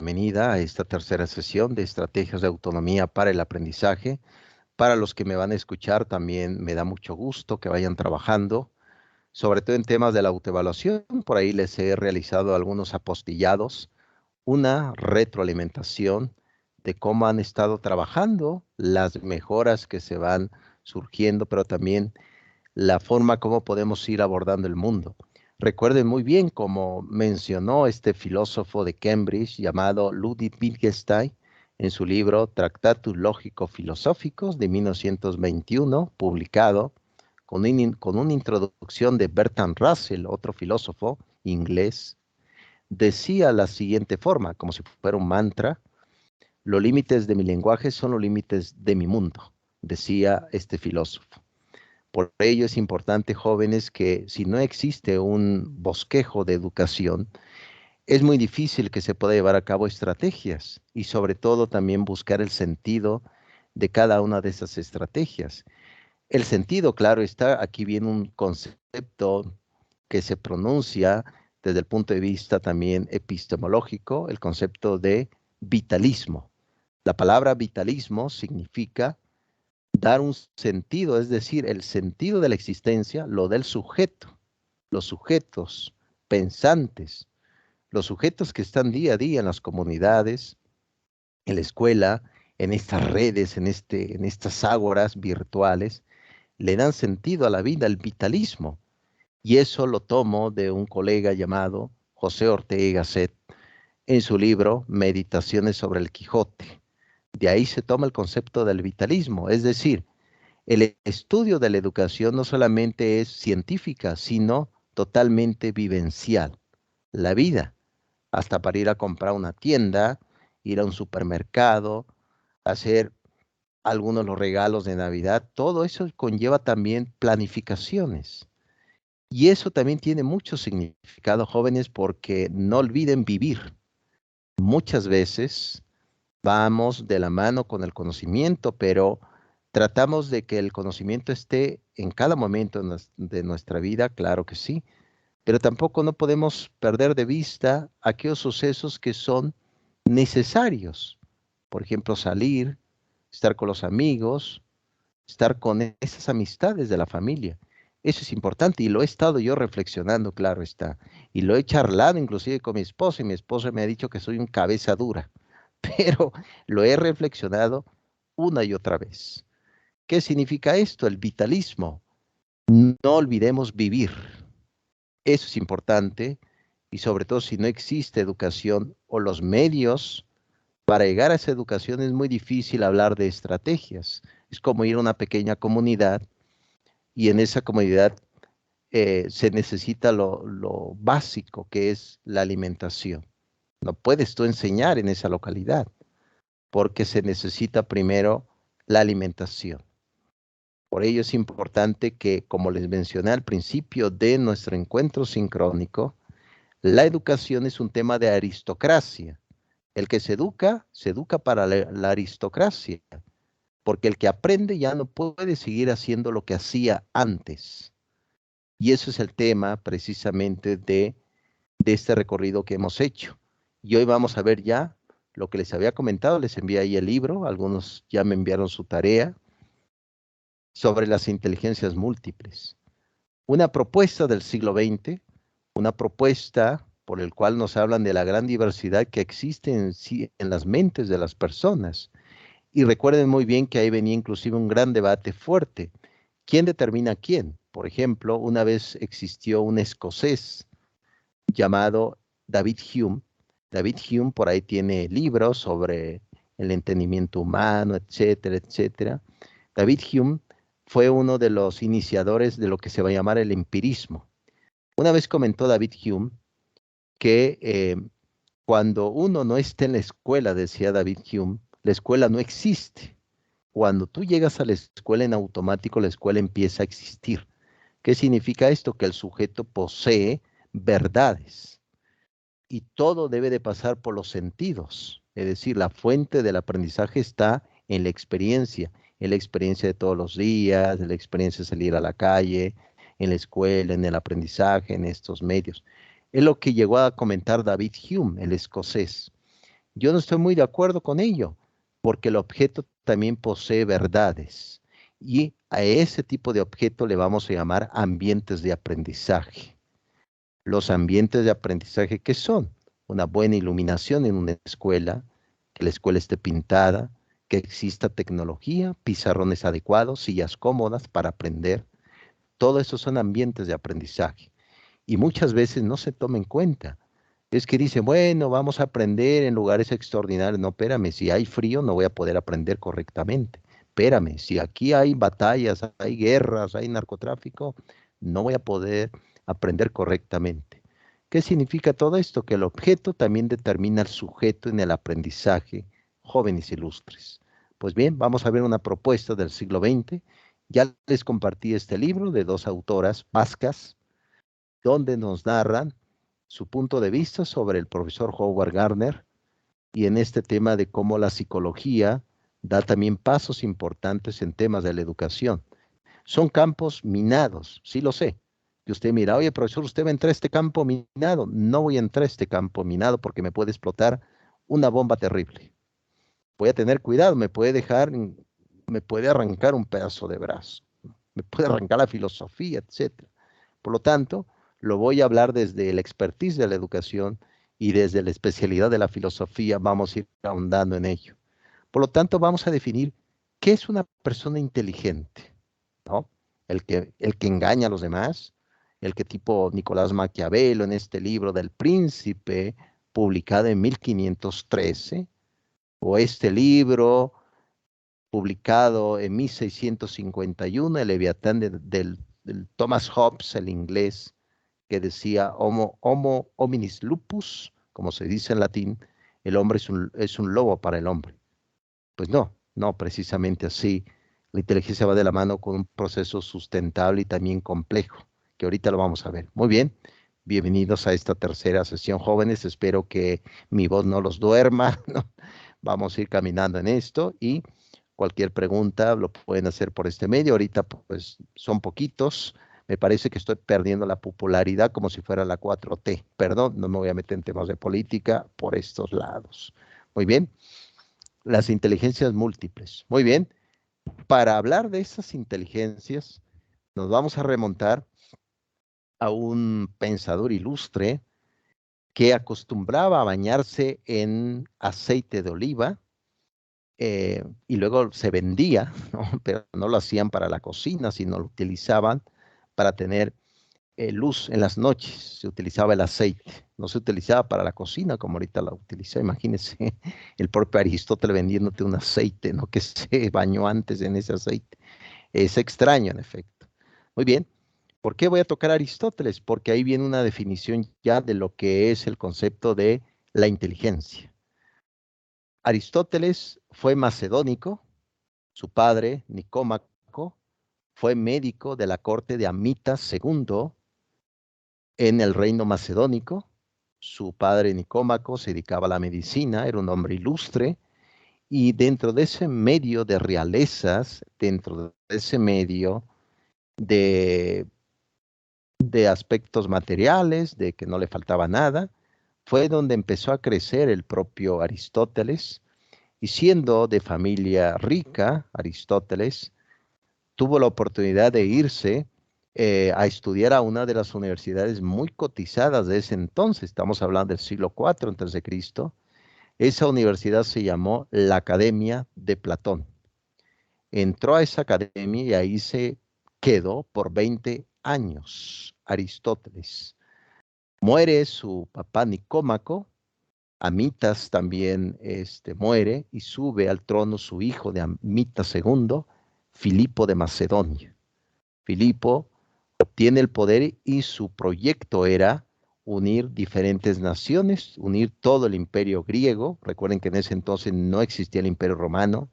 bienvenida a esta tercera sesión de estrategias de autonomía para el aprendizaje. Para los que me van a escuchar, también me da mucho gusto que vayan trabajando, sobre todo en temas de la autoevaluación. Por ahí les he realizado algunos apostillados, una retroalimentación de cómo han estado trabajando, las mejoras que se van surgiendo, pero también la forma como podemos ir abordando el mundo. Recuerden muy bien, como mencionó este filósofo de Cambridge llamado Ludwig Wittgenstein en su libro Tractatus Lógico-Filosóficos de 1921, publicado con una introducción de Bertrand Russell, otro filósofo inglés, decía la siguiente forma, como si fuera un mantra: los límites de mi lenguaje son los límites de mi mundo, decía este filósofo. Por ello es importante, jóvenes, que si no existe un bosquejo de educación, es muy difícil que se pueda llevar a cabo estrategias y sobre todo también buscar el sentido de cada una de esas estrategias. El sentido, claro está, aquí viene un concepto que se pronuncia desde el punto de vista también epistemológico, el concepto de vitalismo. La palabra vitalismo significa dar un sentido, es decir, el sentido de la existencia, lo del sujeto, los sujetos pensantes, los sujetos que están día a día en las comunidades, en la escuela, en estas redes, en estas ágoras virtuales, le dan sentido a la vida, el vitalismo. Y eso lo tomo de un colega llamado José Ortega y Gasset en su libro Meditaciones sobre el Quijote. De ahí se toma el concepto del vitalismo, es decir, el estudio de la educación no solamente es científica, sino totalmente vivencial. La vida, hasta para ir a comprar una tienda, ir a un supermercado, hacer algunos de los regalos de Navidad, todo eso conlleva también planificaciones. Y eso también tiene mucho significado, jóvenes, porque no olviden vivir. Muchas veces vamos de la mano con el conocimiento, pero tratamos de que el conocimiento esté en cada momento de nuestra vida, claro que sí, pero tampoco no podemos perder de vista aquellos sucesos que son necesarios. Por ejemplo, salir, estar con los amigos, estar con esas amistades de la familia. Eso es importante y lo he estado yo reflexionando, claro está. Y lo he charlado inclusive con mi esposa y mi esposa me ha dicho que soy un cabeza dura, pero lo he reflexionado una y otra vez. ¿Qué significa esto? El vitalismo. No olvidemos vivir. Eso es importante y sobre todo si no existe educación o los medios para llegar a esa educación es muy difícil hablar de estrategias. Es como ir a una pequeña comunidad y en esa comunidad se necesita lo básico que es la alimentación. No puedes tú enseñar en esa localidad porque se necesita primero la alimentación. Por ello es importante que, como les mencioné al principio de nuestro encuentro sincrónico, la educación es un tema de aristocracia. El que se educa para la aristocracia, porque el que aprende ya no puede seguir haciendo lo que hacía antes. Y eso es el tema precisamente de este recorrido que hemos hecho. Y hoy vamos a ver ya lo que les había comentado, les envié ahí el libro, algunos ya me enviaron su tarea sobre las inteligencias múltiples. Una propuesta del siglo XX, una propuesta por el cual nos hablan de la gran diversidad que existe en las mentes de las personas. Y recuerden muy bien que ahí venía inclusive un gran debate fuerte. ¿Quién determina quién? Por ejemplo, una vez existió un escocés llamado David Hume. David Hume por ahí tiene libros sobre el entendimiento humano, etcétera, etcétera. David Hume fue uno de los iniciadores de lo que se va a llamar el empirismo. Una vez comentó David Hume que cuando uno no está en la escuela, decía David Hume, la escuela no existe. Cuando tú llegas a la escuela en automático, la escuela empieza a existir. ¿Qué significa esto? Que el sujeto posee verdades y todo debe de pasar por los sentidos. Es decir, la fuente del aprendizaje está en la experiencia de todos los días, en la experiencia de salir a la calle, en la escuela, en el aprendizaje, en estos medios. Es lo que llegó a comentar David Hume, el escocés. Yo no estoy muy de acuerdo con ello, porque el objeto también posee verdades. Y a ese tipo de objeto le vamos a llamar ambientes de aprendizaje. Los ambientes de aprendizaje, ¿qué son? Una buena iluminación en una escuela, que la escuela esté pintada, que exista tecnología, pizarrones adecuados, sillas cómodas para aprender. Todo eso son ambientes de aprendizaje. Y muchas veces no se toma en cuenta. Es que dicen, bueno, vamos a aprender en lugares extraordinarios. No, espérame, si hay frío no voy a poder aprender correctamente. Espérame, si aquí hay batallas, hay guerras, hay narcotráfico, no voy a poder aprender correctamente. ¿Qué significa todo esto? Que el objeto también determina el sujeto en el aprendizaje, jóvenes ilustres. Pues bien, vamos a ver una propuesta del siglo XX. Ya les compartí este libro de dos autoras vascas, donde nos narran su punto de vista sobre el profesor Howard Gardner y en este tema de cómo la psicología da también pasos importantes en temas de la educación. Son campos minados, sí lo sé. Y usted mira, oye, profesor, usted va a entrar a este campo minado. No voy a entrar a este campo minado porque me puede explotar una bomba terrible. Voy a tener cuidado, me puede dejar, me puede arrancar un pedazo de brazo, me puede arrancar la filosofía, etcétera. Por lo tanto, lo voy a hablar desde el expertise de la educación y desde la especialidad de la filosofía, vamos a ir ahondando en ello. Por lo tanto, vamos a definir qué es una persona inteligente, ¿no? El que engaña a los demás, el que tipo Nicolás Maquiavelo en este libro del Príncipe, publicado en 1513, o este libro publicado en 1651, el Leviatán del Thomas Hobbes, el inglés, que decía homo hominis lupus, como se dice en latín, el hombre es un lobo para el hombre. Pues no, no precisamente así. La inteligencia va de la mano con un proceso sustentable y también complejo, que ahorita lo vamos a ver. Muy bien, bienvenidos a esta tercera sesión, jóvenes. Espero que mi voz no los duerma, ¿no? Vamos a ir caminando en esto y cualquier pregunta lo pueden hacer por este medio. Ahorita pues son poquitos. Me parece que estoy perdiendo la popularidad como si fuera la 4T. Perdón, no me voy a meter en temas de política por estos lados. Muy bien, las inteligencias múltiples. Muy bien, para hablar de esas inteligencias, nos vamos a remontar a un pensador ilustre que acostumbraba a bañarse en aceite de oliva y luego se vendía, ¿no? Pero no lo hacían para la cocina, sino lo utilizaban para tener luz en las noches. Se utilizaba el aceite, no se utilizaba para la cocina como ahorita la utiliza. Imagínense el propio Aristóteles vendiéndote un aceite, ¿no? Que se bañó antes en ese aceite. Es extraño, en efecto. Muy bien. ¿Por qué voy a tocar a Aristóteles? Porque ahí viene una definición ya de lo que es el concepto de la inteligencia. Aristóteles fue macedónico, su padre, Nicómaco, fue médico de la corte de Amitas II en el reino macedónico. Su padre, Nicómaco, se dedicaba a la medicina, era un hombre ilustre, y dentro de ese medio de realezas, dentro de ese medio de, de aspectos materiales, de que no le faltaba nada, fue donde empezó a crecer el propio Aristóteles, y siendo de familia rica, Aristóteles tuvo la oportunidad de irse a estudiar a una de las universidades muy cotizadas de ese entonces. Estamos hablando del siglo IV antes de Cristo. Esa universidad se llamó la Academia de Platón. Entró a esa academia y ahí se quedó por 20 años Aristóteles. Muere su papá Nicómaco, Amitas también muere y sube al trono su hijo de Amitas II, Filipo de Macedonia. Filipo obtiene el poder y su proyecto era unir diferentes naciones, unir todo el imperio griego. Recuerden que en ese entonces no existía el imperio romano.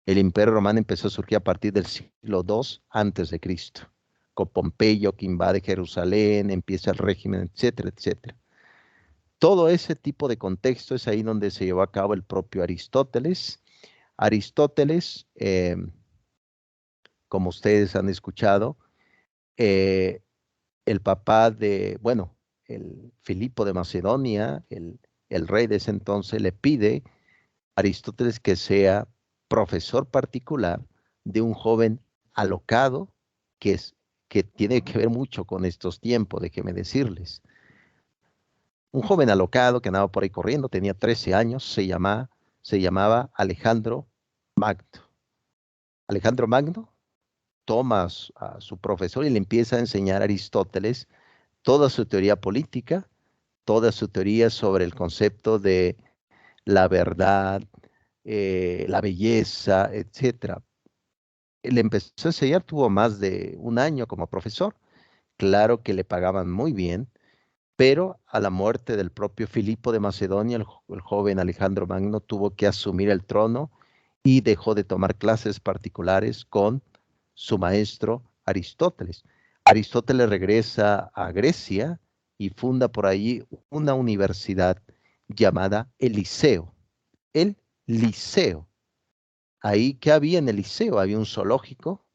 El imperio romano empezó a surgir a partir del siglo II antes de Cristo, con Pompeyo que invade Jerusalén, empieza el régimen, etcétera, etcétera. Todo ese tipo de contexto es ahí donde se llevó a cabo el propio Aristóteles. Aristóteles, como ustedes han escuchado, eh, el papá de, bueno, el Filipo de Macedonia, el el rey de ese entonces, le pide a Aristóteles que sea profesor particular de un joven alocado que tiene que ver mucho con estos tiempos, déjenme decirles. Un joven alocado que andaba por ahí corriendo, tenía 13 años, se llamaba Alejandro Magno. Alejandro Magno toma a su profesor y le empieza a enseñar a Aristóteles toda su teoría política, toda su teoría sobre el concepto de la verdad, la belleza, etcétera. Le empezó a enseñar, tuvo más de un año como profesor. Claro que le pagaban muy bien, pero a la muerte del propio Filipo de Macedonia, el joven Alejandro Magno tuvo que asumir el trono y dejó de tomar clases particulares con su maestro Aristóteles. Aristóteles regresa a Grecia y funda por ahí una universidad llamada el Liceo. El Liceo. Ahí, ¿qué había en el Liceo? Había un zoológico,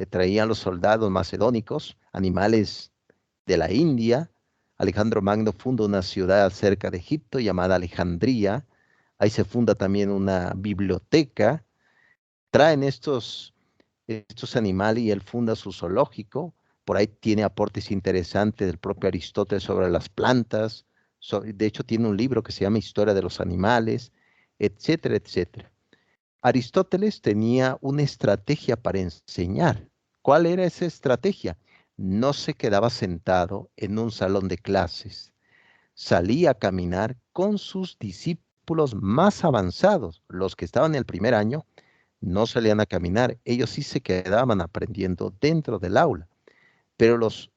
traían los soldados macedónicos, animales de la India. Alejandro Magno funda una ciudad cerca de Egipto llamada Alejandría. Ahí se funda también una biblioteca. Traen estos animales y él funda su zoológico. Por ahí tiene aportes interesantes del propio Aristóteles sobre las plantas. De hecho, tiene un libro que se llama Historia de los Animales, etcétera, etcétera. Aristóteles tenía una estrategia para enseñar. ¿Cuál era esa estrategia? No se quedaba sentado en un salón de clases. Salía a caminar con sus discípulos más avanzados. Los que estaban en el primer año no salían a caminar. Ellos sí se quedaban aprendiendo dentro del aula. Pero los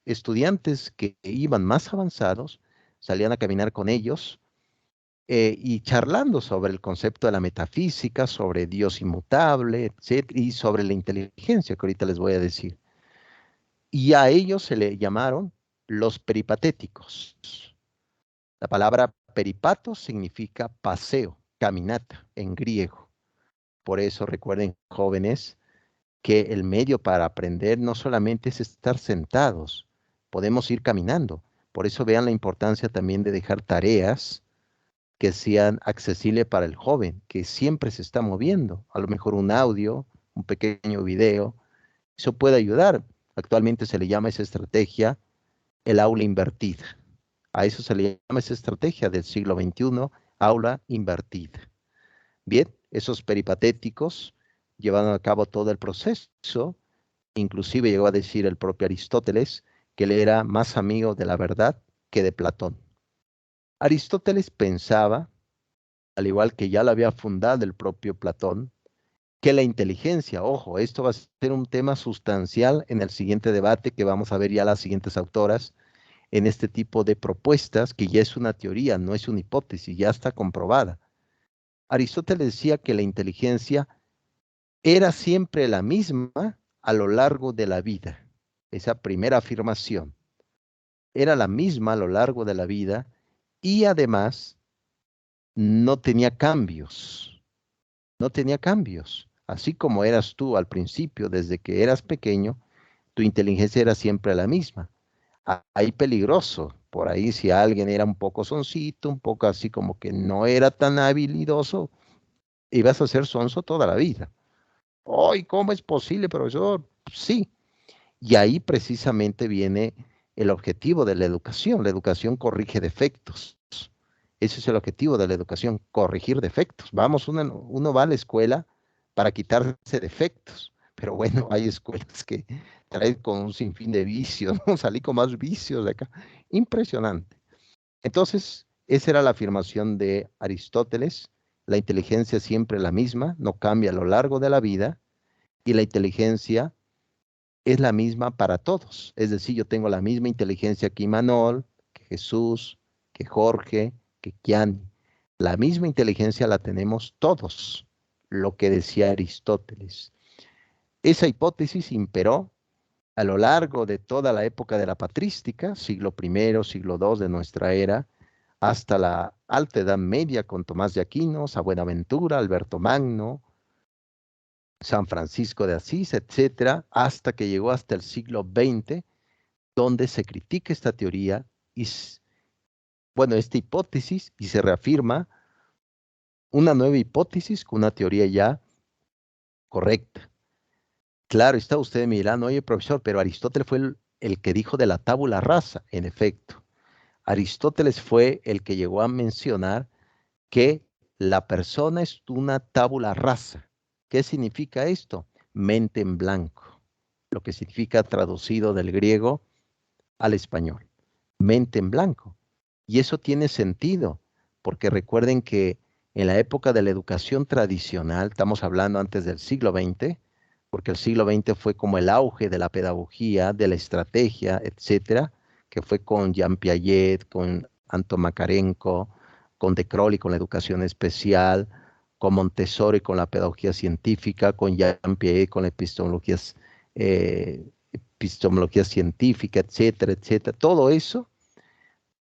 estudiantes que iban más avanzados salían a caminar con ellos y charlando sobre el concepto de la metafísica, sobre Dios inmutable, etcétera, y sobre la inteligencia, que ahorita les voy a decir. Y a ellos se le llamaron los peripatéticos. La palabra peripato significa paseo, caminata en griego. Por eso recuerden, jóvenes, que el medio para aprender no solamente es estar sentados, podemos ir caminando. Por eso vean la importancia también de dejar tareas que sean accesibles para el joven, que siempre se está moviendo. A lo mejor un audio, un pequeño video, eso puede ayudar. Actualmente se le llama esa estrategia el aula invertida. A eso se le llama esa estrategia del siglo XXI, aula invertida. Bien, esos peripatéticos llevaron a cabo todo el proceso. Inclusive llegó a decir el propio Aristóteles que él era más amigo de la verdad que de Platón. Aristóteles pensaba, al igual que ya lo había fundado el propio Platón, que la inteligencia, ojo, esto va a ser un tema sustancial en el siguiente debate que vamos a ver ya las siguientes autoras en este tipo de propuestas, que ya es una teoría, no es una hipótesis, ya está comprobada. Aristóteles decía que la inteligencia era siempre la misma a lo largo de la vida. Esa primera afirmación era la misma a lo largo de la vida y además no tenía cambios. No tenía cambios. Así como eras tú al principio, desde que eras pequeño, tu inteligencia era siempre la misma. Ahí peligroso. Por ahí si alguien era un poco soncito, un poco así como que no era tan habilidoso, ibas a ser sonso toda la vida. ¡Ay, cómo es posible, profesor! Sí. Y ahí precisamente viene el objetivo de la educación. La educación corrige defectos. Ese es el objetivo de la educación, corregir defectos. Vamos, uno va a la escuela para quitarse defectos, pero bueno, hay escuelas que traen con un sinfín de vicios, ¿no? Salí con más vicios de acá. Impresionante. Entonces, esa era la afirmación de Aristóteles. La inteligencia es siempre la misma, no cambia a lo largo de la vida, y la inteligencia es la misma para todos. Es decir, yo tengo la misma inteligencia que Imanol, que Jesús, que Jorge, que Kiani. La misma inteligencia la tenemos todos, lo que decía Aristóteles. Esa hipótesis imperó a lo largo de toda la época de la patrística, siglo I, siglo II de nuestra era, hasta la Alta Edad Media con Tomás de Aquino, San Buenaventura, Alberto Magno, San Francisco de Asís, etcétera, hasta que llegó hasta el siglo XX, donde se critica esta teoría y, bueno, esta hipótesis y se reafirma una nueva hipótesis con una teoría ya correcta. Claro, está usted mirando, oye, profesor, pero Aristóteles fue el que dijo de la tabula rasa. En efecto, Aristóteles fue el que llegó a mencionar que la persona es una tabula rasa. ¿Qué significa esto? Mente en blanco, lo que significa traducido del griego al español, mente en blanco. Y eso tiene sentido, porque recuerden que en la época de la educación tradicional, estamos hablando antes del siglo XX, porque el siglo XX fue como el auge de la pedagogía, de la estrategia, etcétera, que fue con Jean Piaget, con Anton Makarenko, con De Crowley con la educación especial, con Montessori con la pedagogía científica, con Jean Piaget con la epistemología científica, etcétera, etcétera. Todo eso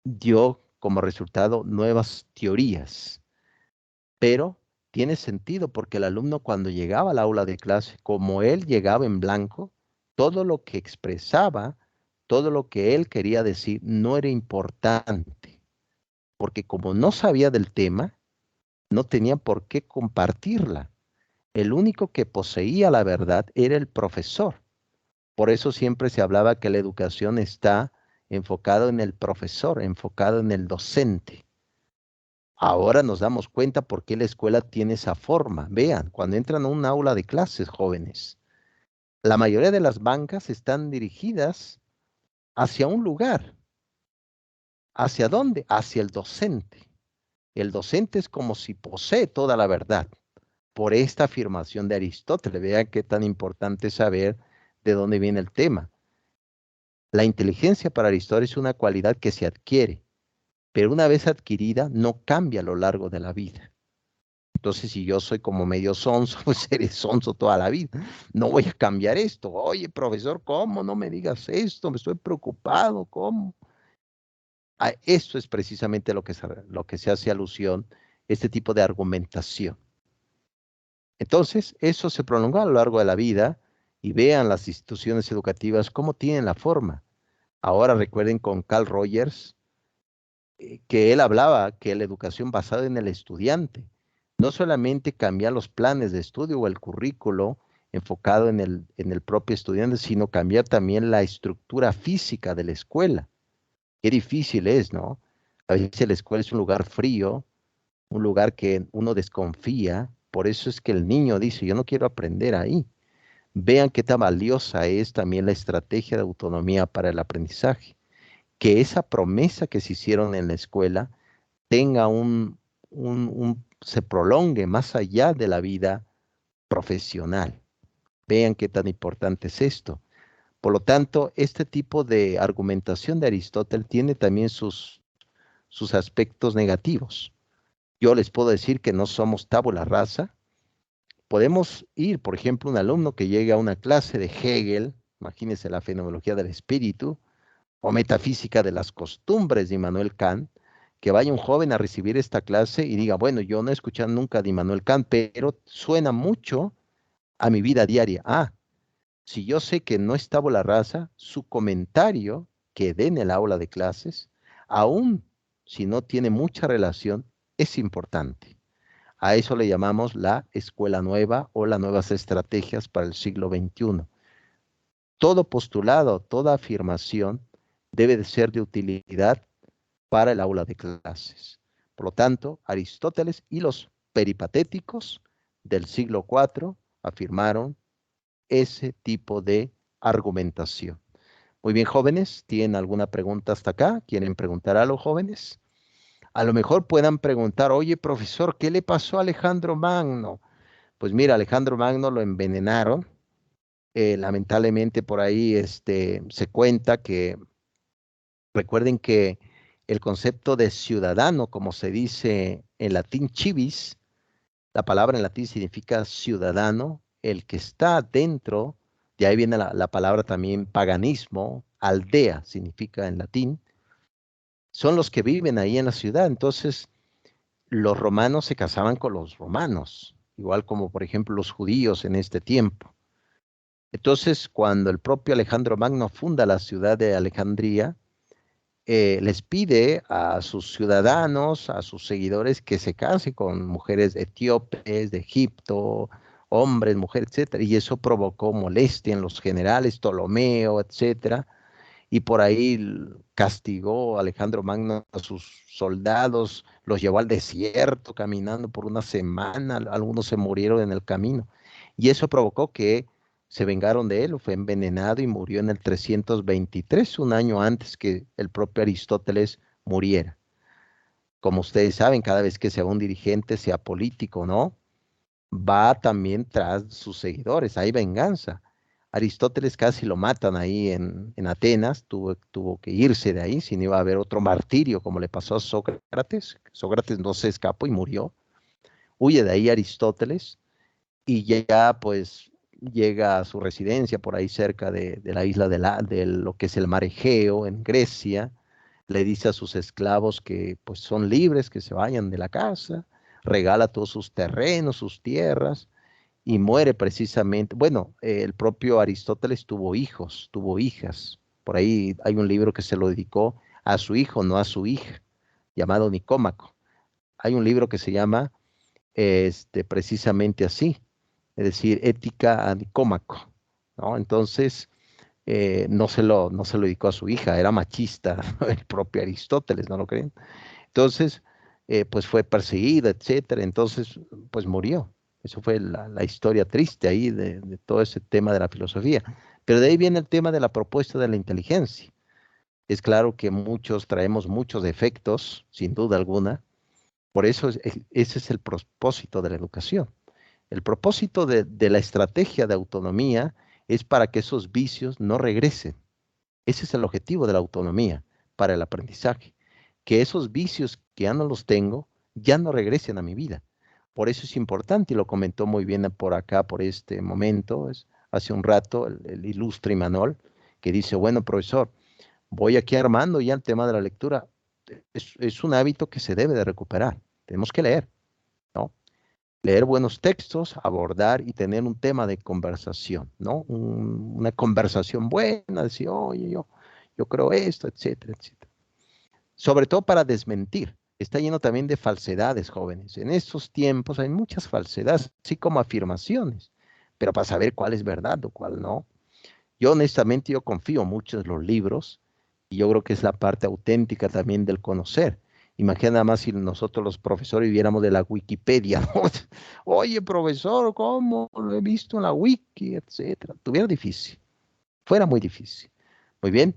dio como resultado nuevas teorías, pero tiene sentido porque el alumno cuando llegaba al aula de clase, como él llegaba en blanco, todo lo que expresaba, todo lo que él quería decir no era importante, porque como no sabía del tema, no tenía por qué compartirla. El único que poseía la verdad era el profesor. Por eso siempre se hablaba que la educación está enfocado en el profesor, enfocado en el docente. Ahora nos damos cuenta por qué la escuela tiene esa forma. Vean, cuando entran a un aula de clases, jóvenes, la mayoría de las bancas están dirigidas hacia un lugar. ¿Hacia dónde? Hacia el docente. El docente es como si posee toda la verdad. Por esta afirmación de Aristóteles, vean qué tan importante es saber de dónde viene el tema. La inteligencia para Aristóteles es una cualidad que se adquiere, pero una vez adquirida no cambia a lo largo de la vida. Entonces, si yo soy como medio sonso, pues seré sonso toda la vida. No voy a cambiar esto. Oye, profesor, ¿cómo? No me digas esto, me estoy preocupado, ¿cómo? Esto es precisamente lo que se hace alusión, este tipo de argumentación. Entonces, eso se prolongó a lo largo de la vida y vean las instituciones educativas cómo tienen la forma. Ahora recuerden con Carl Rogers, que él hablaba que la educación basada en el estudiante, no solamente cambiar los planes de estudio o el currículo enfocado en el propio estudiante, sino cambiar también la estructura física de la escuela. Qué difícil es, ¿no? A veces la escuela es un lugar frío, un lugar que uno desconfía, por eso es que el niño dice, yo no quiero aprender ahí. Vean qué tan valiosa es también la estrategia de autonomía para el aprendizaje, que esa promesa que se hicieron en la escuela tenga se prolongue más allá de la vida profesional. Vean qué tan importante es esto. Por lo tanto, este tipo de argumentación de Aristóteles tiene también sus aspectos negativos. Yo les puedo decir que no somos tabula rasa. Podemos ir, por ejemplo, un alumno que llegue a una clase de Hegel, imagínense la fenomenología del espíritu, o metafísica de las costumbres de Immanuel Kant, que vaya un joven a recibir esta clase y diga, bueno, yo no he escuchado nunca de Immanuel Kant, pero suena mucho a mi vida diaria. Si yo sé que no es tabula rasa, su comentario que dé en el aula de clases, aún si no tiene mucha relación, es importante. A eso le llamamos la escuela nueva o las nuevas estrategias para el siglo XXI. Todo postulado, toda afirmación debe de ser de utilidad para el aula de clases. Por lo tanto, Aristóteles y los peripatéticos del siglo IV afirmaron ese tipo de argumentación. Muy bien, jóvenes, ¿tienen alguna pregunta hasta acá? ¿Quieren preguntar a los jóvenes? A lo mejor puedan preguntar, oye, profesor, ¿qué le pasó a Alejandro Magno? Pues mira, Alejandro Magno lo envenenaron. Lamentablemente por ahí se cuenta que, recuerden que el concepto de ciudadano, como se dice en latín civis, la palabra en latín significa ciudadano, el que está dentro, de ahí viene la palabra también paganismo, aldea significa en latín, son los que viven ahí en la ciudad. Entonces, los romanos se casaban con los romanos, igual como por ejemplo los judíos en este tiempo. Entonces, cuando el propio Alejandro Magno funda la ciudad de Alejandría, les pide a sus ciudadanos, a sus seguidores, que se casen con mujeres etíopes, de Egipto, hombres, mujeres, etcétera. Y eso provocó molestia en los generales, Ptolomeo, etcétera. Y por ahí castigó a Alejandro Magno a sus soldados, los llevó al desierto caminando por una semana, algunos se murieron en el camino. Y eso provocó que se vengaron de él, fue envenenado y murió en el 323, un año antes que el propio Aristóteles muriera. Como ustedes saben, cada vez que se va un dirigente, sea político o no, va también tras sus seguidores, hay venganza. Aristóteles casi lo matan ahí en Atenas, tuvo que irse de ahí, si no iba a haber otro martirio como le pasó a Sócrates. Sócrates no se escapó y murió. Huye de ahí Aristóteles y ya pues llega a su residencia por ahí cerca de la isla de lo que es el mar Egeo en Grecia. Le dice a sus esclavos que pues son libres, que se vayan de la casa, regala todos sus terrenos, sus tierras y muere precisamente. Bueno, el propio Aristóteles tuvo hijos, tuvo hijas. Por ahí hay un libro que se lo dedicó a su hijo, no a su hija, llamado Nicómaco. Hay un libro que se llama precisamente así, es decir, Ética a Nicómaco, ¿no? Entonces, no se lo dedicó a su hija, era machista el propio Aristóteles, ¿no lo creen? Entonces, pues fue perseguida, etcétera, entonces, pues murió. Eso fue la historia triste ahí de todo ese tema de la filosofía. Pero de ahí viene el tema de la propuesta de la inteligencia. Es claro que muchos traemos muchos defectos, sin duda alguna. Por eso ese es el propósito de la educación. El propósito de la estrategia de autonomía es para que esos vicios no regresen. Ese es el objetivo de la autonomía para el aprendizaje. Que esos vicios que ya no los tengo, ya no regresen a mi vida. Por eso es importante, y lo comentó muy bien por acá, por este momento, hace un rato, el ilustre Imanol, que dice, bueno, profesor, voy aquí armando ya el tema de la lectura. Es un hábito que se debe de recuperar. Tenemos que leer, ¿no? Leer buenos textos, abordar y tener un tema de conversación, ¿no? Una conversación buena, decir, oye, yo creo esto, etcétera, etcétera. Sobre todo para desmentir. Está lleno también de falsedades, jóvenes. En estos tiempos hay muchas falsedades, así como afirmaciones, pero para saber cuál es verdad o cuál no. Yo honestamente, yo confío mucho en los libros y yo creo que es la parte auténtica también del conocer. Imagina nada más si nosotros los profesores viviéramos de la Wikipedia, ¿no? Oye, profesor, ¿cómo lo he visto en la wiki, etcétera? Tuviera difícil, fuera muy difícil. Muy bien,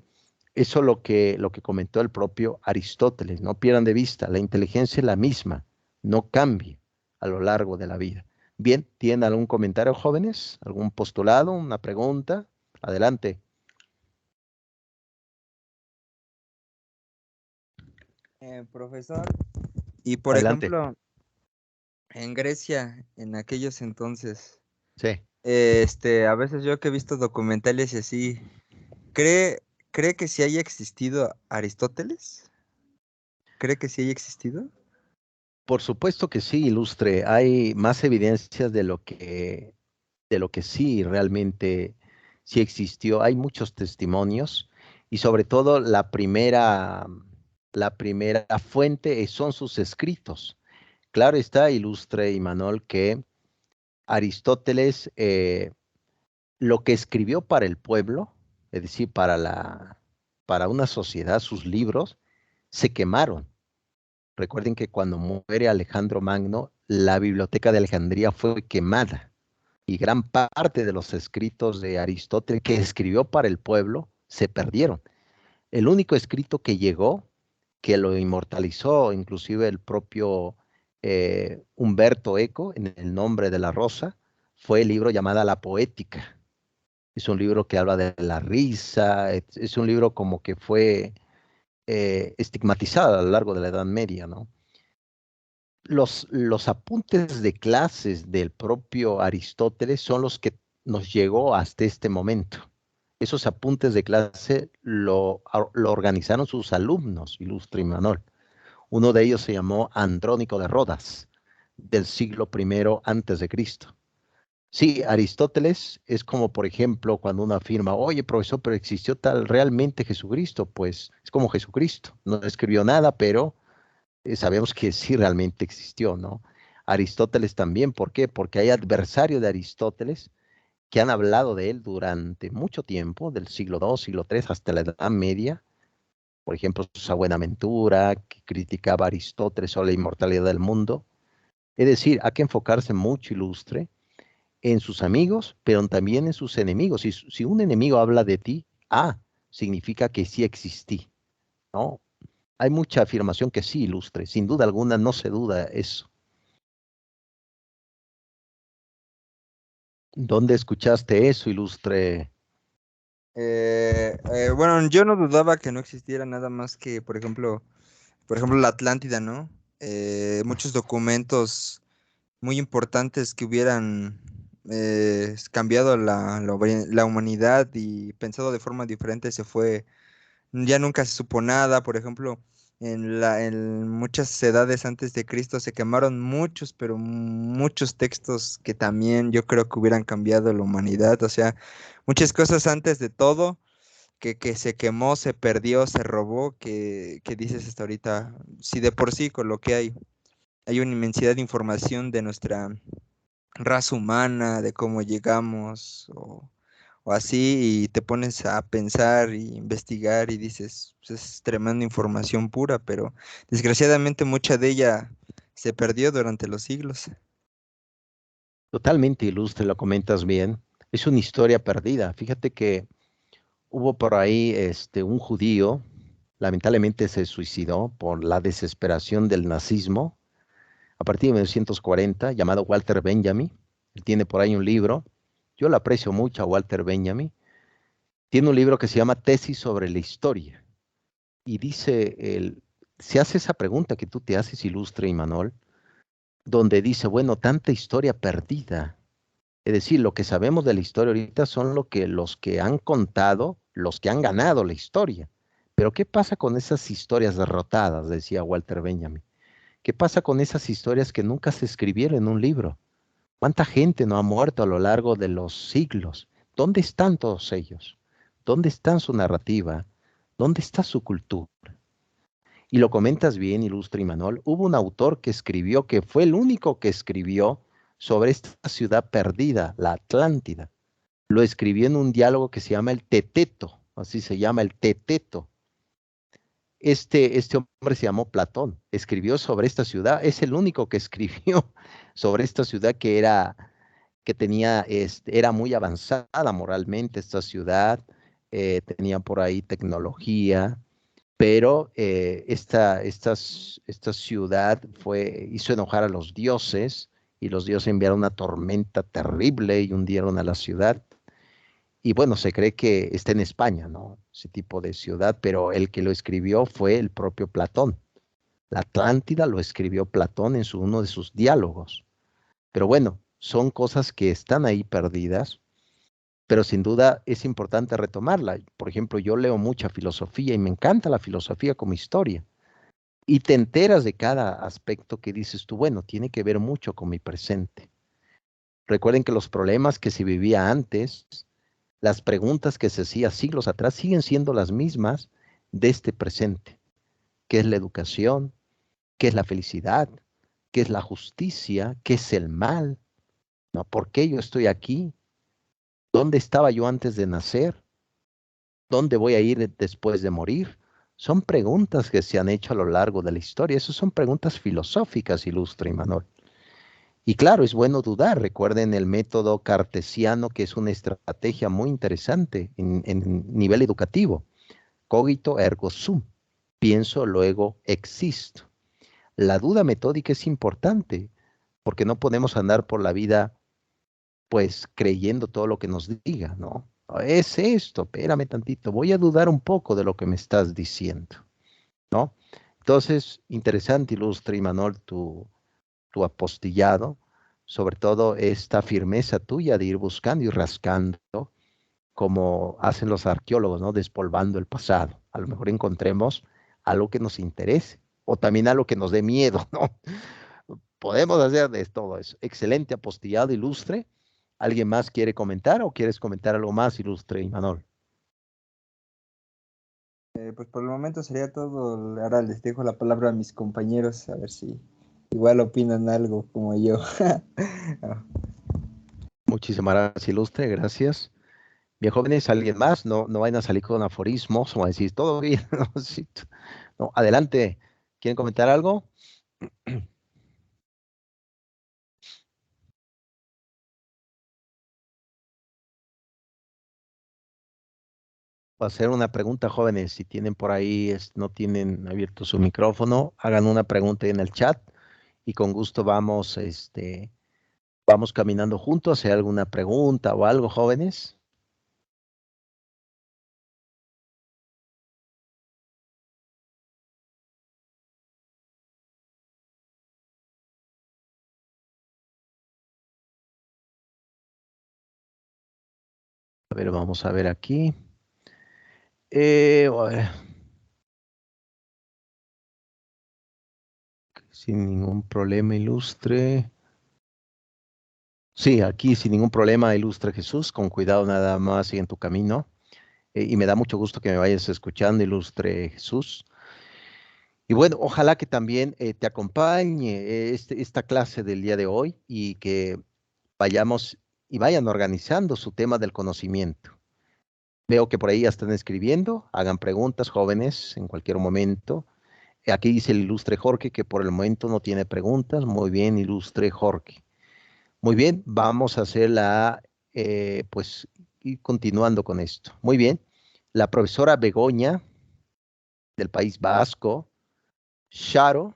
eso es lo que comentó el propio Aristóteles. No pierdan de vista, la inteligencia es la misma, no cambie a lo largo de la vida. Bien, ¿tienen algún comentario, jóvenes? ¿Algún postulado, una pregunta? Adelante, Profesor, y por adelante. ejemplo, en Grecia, en aquellos entonces, Sí. a veces yo que he visto documentales y así, ¿cree, cree que sí haya existido Aristóteles? ¿Cree que sí haya existido? Por supuesto que sí, ilustre. Hay más evidencias de lo que sí realmente sí existió. Hay muchos testimonios y sobre todo la primera fuente son sus escritos. Claro está, ilustre Imanol, que Aristóteles lo que escribió para el pueblo, es decir, para una sociedad, sus libros, se quemaron. Recuerden que cuando muere Alejandro Magno, la biblioteca de Alejandría fue quemada y gran parte de los escritos de Aristóteles que escribió para el pueblo se perdieron. El único escrito que llegó, que lo inmortalizó inclusive el propio Humberto Eco en El nombre de la rosa, fue el libro llamado La Poética. Es un libro que habla de la risa, es un libro como que fue estigmatizado a lo largo de la Edad Media, ¿no? Los apuntes de clases del propio Aristóteles son los que nos llegó hasta este momento. Esos apuntes de clase lo organizaron sus alumnos, ilustre Imanol. Uno de ellos se llamó Andrónico de Rodas, del siglo I antes de Cristo. Sí, Aristóteles es como, por ejemplo, cuando uno afirma, oye, profesor, pero existió tal realmente Jesucristo, pues es como Jesucristo. No escribió nada, pero sabemos que sí realmente existió, ¿no? Aristóteles también, ¿por qué? Porque hay adversarios de Aristóteles que han hablado de él durante mucho tiempo, del siglo II, siglo III, hasta la Edad Media. Por ejemplo, San Buenaventura, que criticaba a Aristóteles sobre la inmortalidad del mundo. Es decir, hay que enfocarse mucho, ilustre, en sus amigos, pero también en sus enemigos. Si un enemigo habla de ti, significa que sí existí, ¿no? Hay mucha afirmación que sí, ilustre, sin duda alguna, no se duda eso. ¿Dónde escuchaste eso, ilustre? Bueno, yo no dudaba que no existiera nada más que, por ejemplo, la Atlántida, ¿no? Muchos documentos muy importantes que hubieran cambiado la humanidad y pensado de forma diferente se fue. Ya nunca se supo nada, por ejemplo, en muchas edades antes de Cristo se quemaron muchos, pero muchos textos que también yo creo que hubieran cambiado la humanidad, o sea, muchas cosas antes de todo que se quemó, se perdió, se robó, que dices hasta ahorita, si de por sí con lo que hay una inmensidad de información de nuestra raza humana, de cómo llegamos o así, y te pones a pensar y investigar y dices, "Pues, es tremenda información pura, pero desgraciadamente mucha de ella se perdió durante los siglos". Totalmente ilustre, lo comentas bien. Es una historia perdida. Fíjate que hubo por ahí un judío, lamentablemente se suicidó por la desesperación del nazismo a partir de 1940, llamado Walter Benjamin. Él tiene por ahí un libro. Yo lo aprecio mucho a Walter Benjamin. Tiene un libro que se llama Tesis sobre la historia. Y dice, se hace esa pregunta que tú te haces, ilustre Imanol, donde dice, bueno, tanta historia perdida. Es decir, lo que sabemos de la historia ahorita son los que han contado, los que han ganado la historia. Pero ¿qué pasa con esas historias derrotadas? Decía Walter Benjamin. ¿Qué pasa con esas historias que nunca se escribieron en un libro? ¿Cuánta gente no ha muerto a lo largo de los siglos? ¿Dónde están todos ellos? ¿Dónde está su narrativa? ¿Dónde está su cultura? Y lo comentas bien, ilustre Imanol. Hubo un autor que escribió, que fue el único que escribió sobre esta ciudad perdida, la Atlántida. Lo escribió en un diálogo que se llama el Teteto, así se llama el Teteto. Este hombre se llamó Platón, escribió sobre esta ciudad, es el único que escribió sobre esta ciudad que tenía, era muy avanzada moralmente esta ciudad, tenía por ahí tecnología, pero esta ciudad hizo enojar a los dioses y los dioses enviaron una tormenta terrible y hundieron a la ciudad. Y bueno, se cree que está en España, ¿no? Ese tipo de ciudad, pero el que lo escribió fue el propio Platón. La Atlántida lo escribió Platón en uno de sus diálogos. Pero bueno, son cosas que están ahí perdidas, pero sin duda es importante retomarla. Por ejemplo, yo leo mucha filosofía y me encanta la filosofía como historia. Y te enteras de cada aspecto que dices tú, bueno, tiene que ver mucho con mi presente. Recuerden que los problemas que se vivía antes, las preguntas que se hacía siglos atrás siguen siendo las mismas de este presente. ¿Qué es la educación? ¿Qué es la felicidad? ¿Qué es la justicia? ¿Qué es el mal? ¿No? ¿Por qué yo estoy aquí? ¿Dónde estaba yo antes de nacer? ¿Dónde voy a ir después de morir? Son preguntas que se han hecho a lo largo de la historia. Esas son preguntas filosóficas, ilustre Imanol. Y claro, es bueno dudar. Recuerden el método cartesiano, que es una estrategia muy interesante en nivel educativo. Cogito ergo sum. Pienso, luego existo. La duda metódica es importante porque no podemos andar por la vida pues creyendo todo lo que nos diga, ¿no? Es esto, espérame tantito, voy a dudar un poco de lo que me estás diciendo, ¿no? Entonces, interesante, ilustre Imanol, tu apostillado, sobre todo esta firmeza tuya de ir buscando y rascando, como hacen los arqueólogos, ¿no? Despolvando el pasado. A lo mejor encontremos algo que nos interese o también algo que nos dé miedo, ¿no? Podemos hacer de todo eso. Excelente apostillado, ilustre. ¿Alguien más quiere comentar o quieres comentar algo más, ilustre Imanol? Pues por el momento sería todo. Ahora les dejo la palabra a mis compañeros, a ver si igual opinan algo como yo. Ah, Muchísimas gracias, ilustre, gracias. Bien, jóvenes, ¿alguien más? No, no vayan a salir con aforismos o a decir, todo bien. No, sí, no, adelante. ¿Quieren comentar algo? O hacer una pregunta, jóvenes. Si tienen por ahí, no tienen abierto su micrófono, hagan una pregunta en el chat y con gusto vamos, vamos caminando juntos. ¿Hay alguna pregunta o algo, jóvenes? A ver, vamos a ver aquí. A ver, sin ningún problema, ilustre. Sí, aquí sin ningún problema, ilustre Jesús. Con cuidado nada más y en tu camino. Y me da mucho gusto que me vayas escuchando, ilustre Jesús. Y bueno, ojalá que también te acompañe esta clase del día de hoy y que vayamos y vayan organizando su tema del conocimiento. Veo que por ahí ya están escribiendo, hagan preguntas, jóvenes, en cualquier momento. Aquí dice el ilustre Jorge que por el momento no tiene preguntas. Muy bien, ilustre Jorge. Muy bien, vamos a hacer pues, ir continuando con esto. Muy bien, la profesora Begoña del País Vasco, Sharo,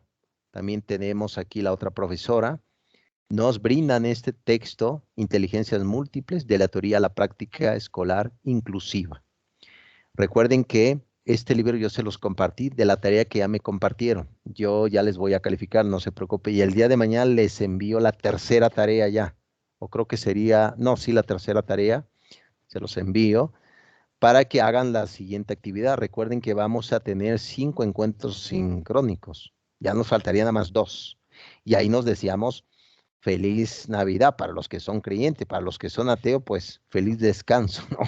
también tenemos aquí la otra profesora, nos brindan este texto, Inteligencias Múltiples, de la teoría a la práctica escolar inclusiva. Recuerden que este libro yo se los compartí de la tarea que ya me compartieron. Yo ya les voy a calificar, no se preocupe. Y el día de mañana les envío la tercera tarea ya. O creo que sería, no, sí, la tercera tarea. Se los envío para que hagan la siguiente actividad. Recuerden que vamos a tener 5 encuentros sincrónicos. Ya nos faltarían nada más 2. Y ahí nos decíamos feliz Navidad para los que son creyentes, para los que son ateos, pues feliz descanso, ¿no?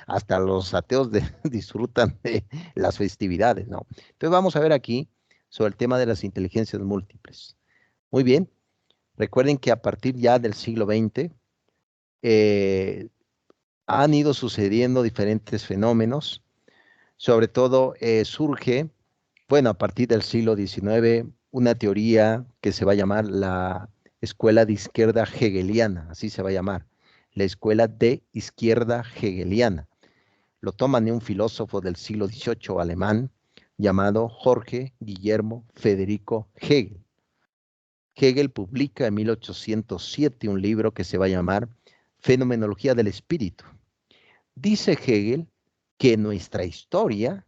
Hasta los ateos disfrutan de las festividades, ¿no? Entonces vamos a ver aquí sobre el tema de las inteligencias múltiples. Muy bien, recuerden que a partir ya del siglo XX eh, han ido sucediendo diferentes fenómenos, sobre todo surge, bueno, a partir del siglo XIX, una teoría que se va a llamar la escuela de izquierda hegeliana, así se va a llamar, la escuela de izquierda hegeliana. Lo toman de un filósofo del siglo XVIII alemán llamado Jorge Guillermo Federico Hegel. Hegel publica en 1807 un libro que se va a llamar Fenomenología del Espíritu. Dice Hegel que nuestra historia,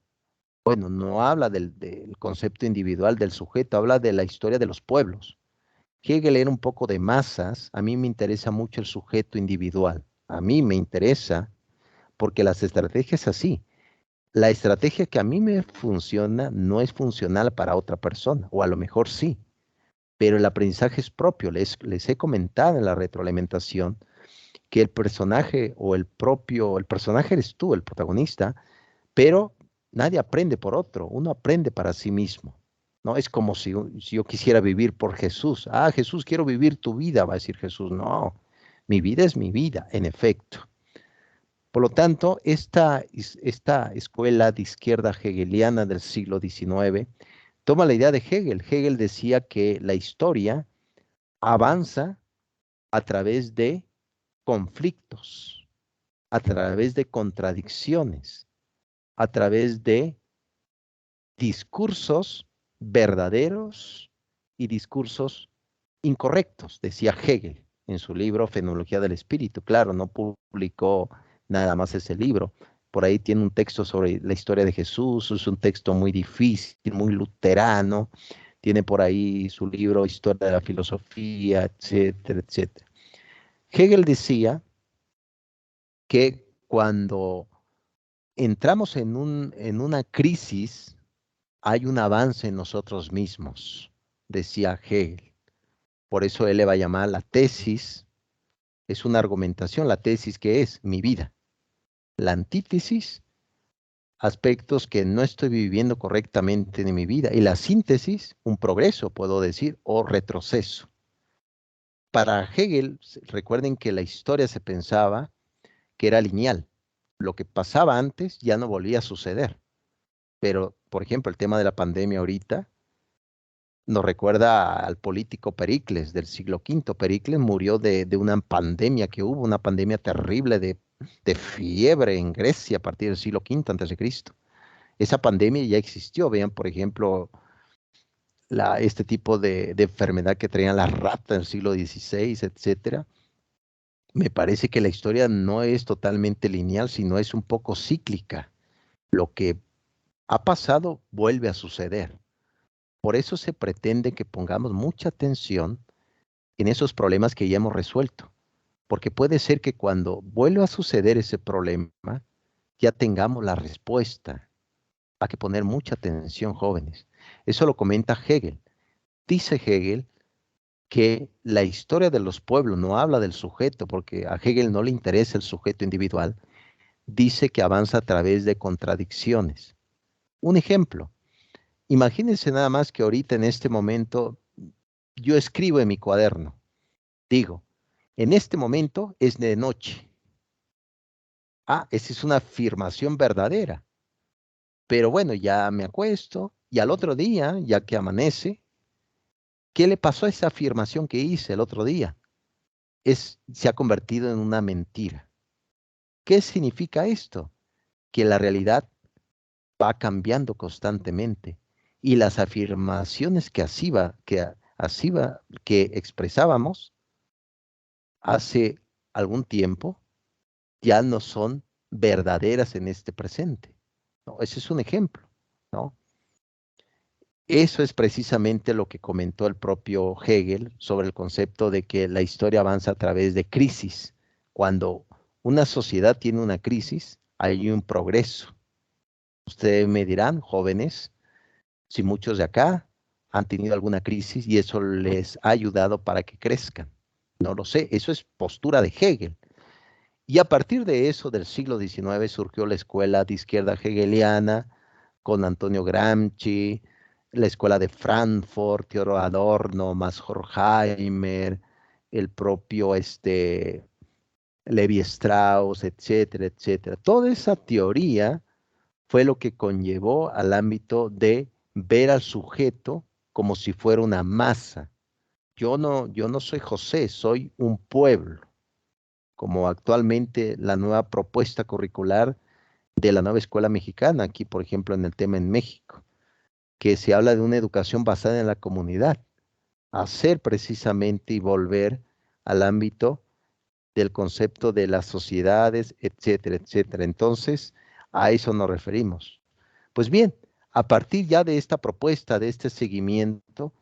bueno, no habla del concepto individual del sujeto, habla de la historia de los pueblos. Hegel era un poco de masas, a mí me interesa mucho el sujeto individual, a mí me interesa porque las estrategias así, la estrategia que a mí me funciona no es funcional para otra persona, o a lo mejor sí, pero el aprendizaje es propio. Les he comentado en la retroalimentación que el personaje o el personaje eres tú, el protagonista, pero nadie aprende por otro, uno aprende para sí mismo. No es como si yo quisiera vivir por Jesús. Ah, Jesús, quiero vivir tu vida, va a decir Jesús. No, mi vida es mi vida, en efecto. Por lo tanto, esta escuela de izquierda hegeliana del siglo XIX toma la idea de Hegel. Hegel decía que la historia avanza a través de conflictos, a través de contradicciones, a través de discursos verdaderos y discursos incorrectos, decía Hegel en su libro Fenomenología del Espíritu. Claro, no publicó nada más ese libro. Por ahí tiene un texto sobre la historia de Jesús, es un texto muy difícil, muy luterano. Tiene por ahí su libro Historia de la Filosofía, etcétera, etcétera. Hegel decía que cuando entramos en una crisis, hay un avance en nosotros mismos, decía Hegel. Por eso él le va a llamar la tesis es una argumentación. La tesis, ¿qué es? Mi vida. La antítesis, aspectos que no estoy viviendo correctamente en mi vida. Y la síntesis, un progreso, puedo decir, o retroceso. Para Hegel, recuerden que la historia se pensaba que era lineal. Lo que pasaba antes ya no volvía a suceder. Pero, por ejemplo, el tema de la pandemia ahorita nos recuerda al político Pericles del siglo V. Pericles murió de una pandemia que hubo, una pandemia terrible de fiebre en Grecia a partir del siglo V antes de Cristo. Esa pandemia ya existió. Vean, por ejemplo, este tipo de enfermedad que traían las ratas en el siglo XVI, etcétera. Me parece que la historia no es totalmente lineal, sino es un poco cíclica. Lo que ha pasado vuelve a suceder. Por eso se pretende que pongamos mucha atención en esos problemas que ya hemos resuelto, porque puede ser que cuando vuelva a suceder ese problema, ya tengamos la respuesta. Hay que poner mucha atención, jóvenes. Eso lo comenta Hegel. Dice Hegel que la historia de los pueblos no habla del sujeto, porque a Hegel no le interesa el sujeto individual. Dice que avanza a través de contradicciones. Un ejemplo, imagínense nada más que ahorita en este momento yo escribo en mi cuaderno, digo, en este momento es de noche. Ah, esa es una afirmación verdadera. Pero bueno, ya me acuesto y al otro día, ya que amanece, ¿qué le pasó a esa afirmación que hice el otro día? Se ha convertido en una mentira. ¿Qué significa esto? Que la realidad va cambiando constantemente y las afirmaciones que expresábamos hace algún tiempo ya no son verdaderas en este presente, ¿no? Ese es un ejemplo, ¿no? Eso es precisamente lo que comentó el propio Hegel sobre el concepto de que la historia avanza a través de crisis. Cuando una sociedad tiene una crisis, hay un progreso. Ustedes me dirán, jóvenes, si muchos de acá han tenido alguna crisis y eso les ha ayudado para que crezcan. No lo sé, eso es postura de Hegel. Y a partir de eso, del siglo XIX, surgió la escuela de izquierda hegeliana con Antonio Gramsci, la escuela de Frankfurt, Theodor Adorno, Max Horkheimer, el propio Levi Strauss, etcétera, etcétera. Toda esa teoría fue lo que conllevó al ámbito de ver al sujeto como si fuera una masa. Yo no soy José, soy un pueblo, como actualmente la nueva propuesta curricular de la nueva escuela mexicana, aquí por ejemplo en el tema en México, que se habla de una educación basada en la comunidad, hacer precisamente y volver al ámbito del concepto de las sociedades, etcétera, etcétera. Entonces, a eso nos referimos. Pues bien, a partir ya de esta propuesta, de este seguimiento,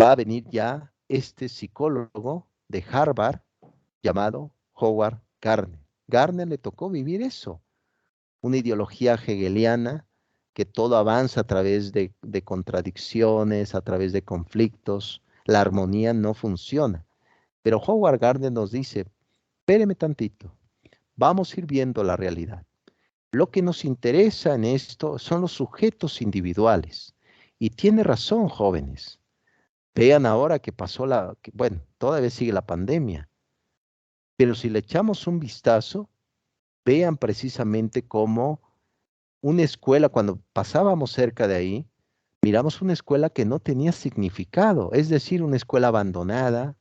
va a venir ya este psicólogo de Harvard llamado Howard Gardner. Gardner le tocó vivir eso, una ideología hegeliana que todo avanza a través de contradicciones, a través de conflictos, la armonía no funciona. Pero Howard Gardner nos dice, espéreme tantito, vamos a ir viendo la realidad. Lo que nos interesa en esto son los sujetos individuales. Y tiene razón, jóvenes. Vean ahora que pasó bueno, todavía sigue la pandemia, pero si le echamos un vistazo, vean precisamente cómo una escuela, cuando pasábamos cerca de ahí, miramos una escuela que no tenía significado, es decir, una escuela abandonada,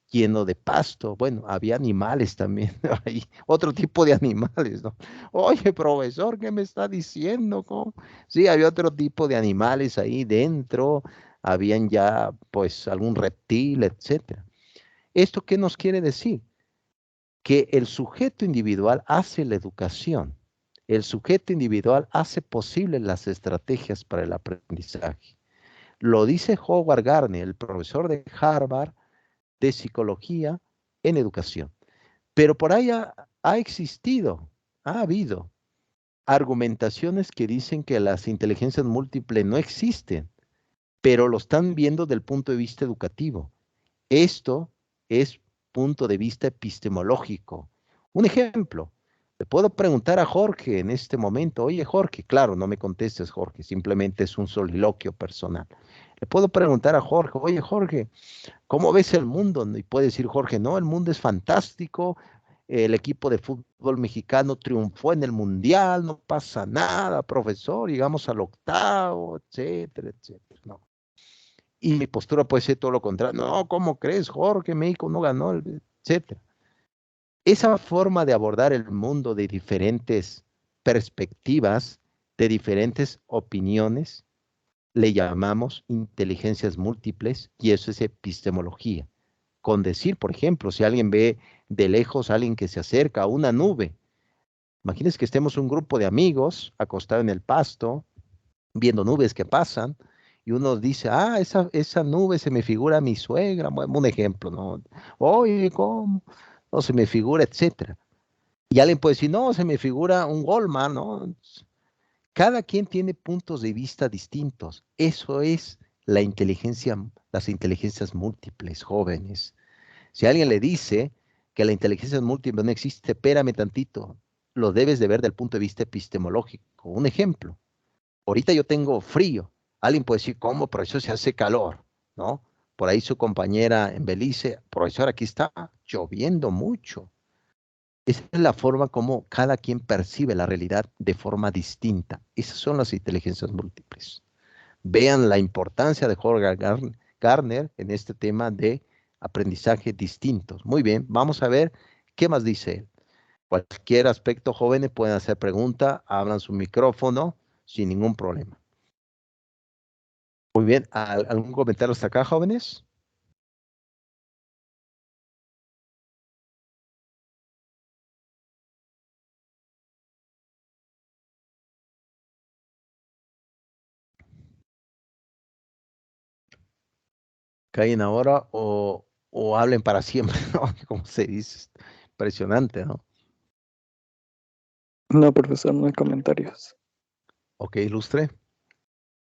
lleno de pasto. Bueno, había animales también ahí, otro tipo de animales, ¿no? Oye, profesor, ¿qué me está diciendo? ¿Cómo? Sí, había otro tipo de animales ahí dentro, habían ya, pues, algún reptil, etcétera. ¿Esto qué nos quiere decir? Que el sujeto individual hace la educación. El sujeto individual hace posible las estrategias para el aprendizaje. Lo dice Howard Gardner, el profesor de Harvard de psicología en educación. Pero por ahí ha existido, ha habido argumentaciones que dicen que las inteligencias múltiples no existen, pero lo están viendo del punto de vista educativo. Esto es punto de vista epistemológico. Un ejemplo, le puedo preguntar a Jorge en este momento, oye Jorge, claro, no me contestes Jorge, simplemente es un soliloquio personal. Le puedo preguntar a Jorge, oye Jorge, ¿cómo ves el mundo? Y puede decir Jorge, no, el mundo es fantástico, el equipo de fútbol mexicano triunfó en el mundial, no pasa nada, profesor, llegamos al octavo, etcétera, etcétera. No. Y mi postura puede ser todo lo contrario. No, ¿cómo crees, Jorge? México no ganó, etcétera. Esa forma de abordar el mundo de diferentes perspectivas, de diferentes opiniones, le llamamos inteligencias múltiples y eso es epistemología. Con decir, por ejemplo, si alguien ve de lejos a alguien que se acerca a una nube, imagínense que estemos un grupo de amigos acostados en el pasto, viendo nubes que pasan, y uno dice, ah, esa nube se me figura a mi suegra, bueno, un ejemplo, ¿no? Oye, ¿cómo? No se me figura, etcétera. Y alguien puede decir, no, se me figura un Goldman, ¿no? Cada quien tiene puntos de vista distintos. Eso es la inteligencia, las inteligencias múltiples, jóvenes. Si alguien le dice que la inteligencia múltiple no existe, espérame tantito, lo debes de ver del punto de vista epistemológico. Un ejemplo, ahorita yo tengo frío. Alguien puede decir, ¿cómo, profesor, se hace calor? ¿No? Por ahí su compañera en Belice, profesor, aquí está lloviendo mucho. Esa es la forma como cada quien percibe la realidad de forma distinta. Esas son las inteligencias múltiples. Vean la importancia de Jorge Garner en este tema de aprendizaje distintos. Muy bien, vamos a ver qué más dice él. Cualquier aspecto, jóvenes pueden hacer pregunta, hablan su micrófono sin ningún problema. Muy bien, ¿algún comentario hasta acá, jóvenes? Caen ahora o hablen para siempre, ¿no? Como se dice. Impresionante, ¿no? No, profesor, no hay comentarios. Ok, ilustre.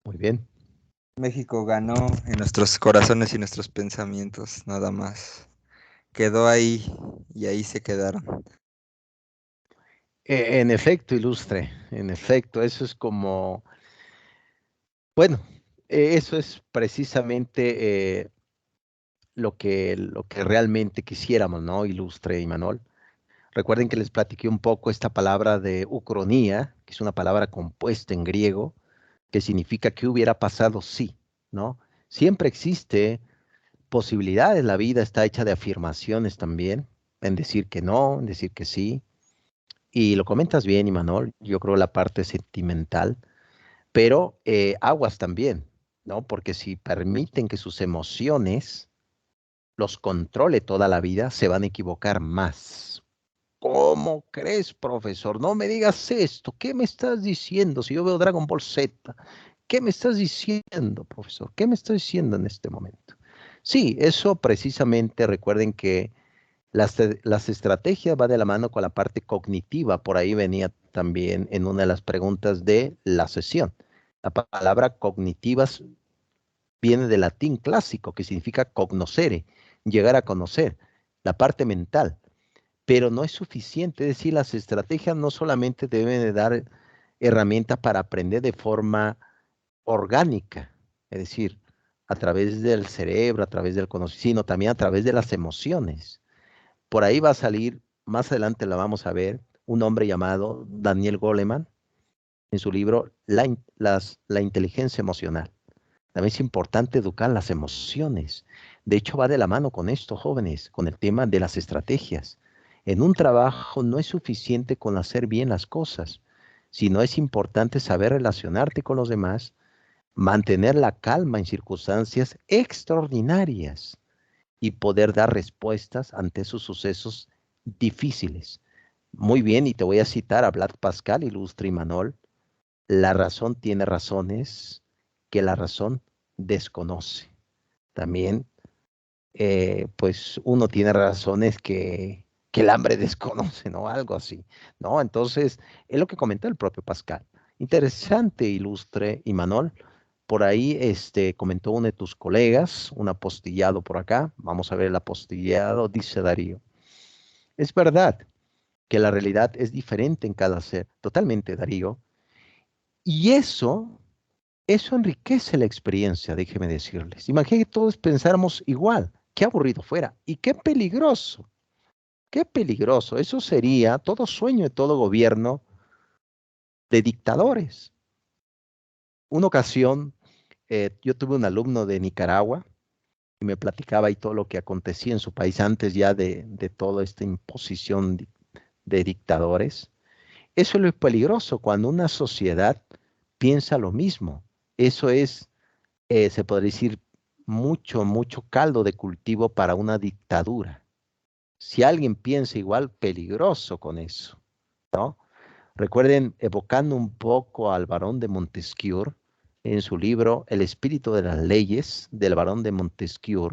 Muy bien. México ganó en nuestros corazones y nuestros pensamientos, nada más. Quedó ahí y ahí se quedaron. En efecto, ilustre. En efecto, eso es como, bueno, eso es precisamente lo que realmente quisiéramos, ¿no? Ilustre y Manuel. Recuerden que les platiqué un poco esta palabra de ucronía, que es una palabra compuesta en griego, que significa que hubiera pasado sí, ¿no? Siempre existe posibilidades, la vida está hecha de afirmaciones también, en decir que no, en decir que sí. Y lo comentas bien, Imanol, yo creo la parte sentimental, pero aguas también, ¿no? Porque si permiten que sus emociones los controle toda la vida, se van a equivocar más. ¿Cómo crees, profesor? No me digas esto. ¿Qué me estás diciendo? Si yo veo Dragon Ball Z, ¿qué me estás diciendo, profesor? ¿Qué me estás diciendo en este momento? Sí, eso precisamente, recuerden que las estrategias va de la mano con la parte cognitiva, por ahí venía también en una de las preguntas de la sesión. La palabra cognitivas viene del latín clásico, que significa cognoscere, llegar a conocer, la parte mental, pero no es suficiente, es decir, las estrategias no solamente deben de dar herramientas para aprender de forma orgánica, es decir, a través del cerebro, a través del conocimiento, sino también a través de las emociones. Por ahí va a salir, más adelante la vamos a ver, un hombre llamado Daniel Goleman en su libro La inteligencia emocional. También es importante educar las emociones. De hecho, va de la mano con esto, jóvenes, con el tema de las estrategias. En un trabajo no es suficiente con hacer bien las cosas, sino es importante saber relacionarte con los demás, mantener la calma en circunstancias extraordinarias y poder dar respuestas ante esos sucesos difíciles. Muy bien, y te voy a citar a Vlad Pascal, ilustre Imanol. La razón tiene razones que la razón desconoce. También, pues uno tiene razones que el hambre desconoce, ¿no? Algo así, ¿no? Entonces, es lo que comenta el propio Pascal. Interesante, ilustre Imanol, Por ahí comentó uno de tus colegas, un apostillado por acá. Vamos a ver el apostillado, dice Darío. Es verdad que la realidad es diferente en cada ser, totalmente, Darío. Y eso enriquece la experiencia, déjeme decirles. Imagínense que todos pensáramos igual. Qué aburrido fuera y qué peligroso. Qué peligroso. Eso sería todo sueño de todo gobierno de dictadores. Una ocasión, yo tuve un alumno de Nicaragua y me platicaba ahí todo lo que acontecía en su país antes ya de toda esta imposición de dictadores. Eso es lo peligroso cuando una sociedad piensa lo mismo. Eso es, se podría decir, mucho caldo de cultivo para una dictadura. Si alguien piensa igual, peligroso con eso, ¿no? Recuerden, evocando un poco al Barón de Montesquieu, en su libro El espíritu de las leyes del Barón de Montesquieu,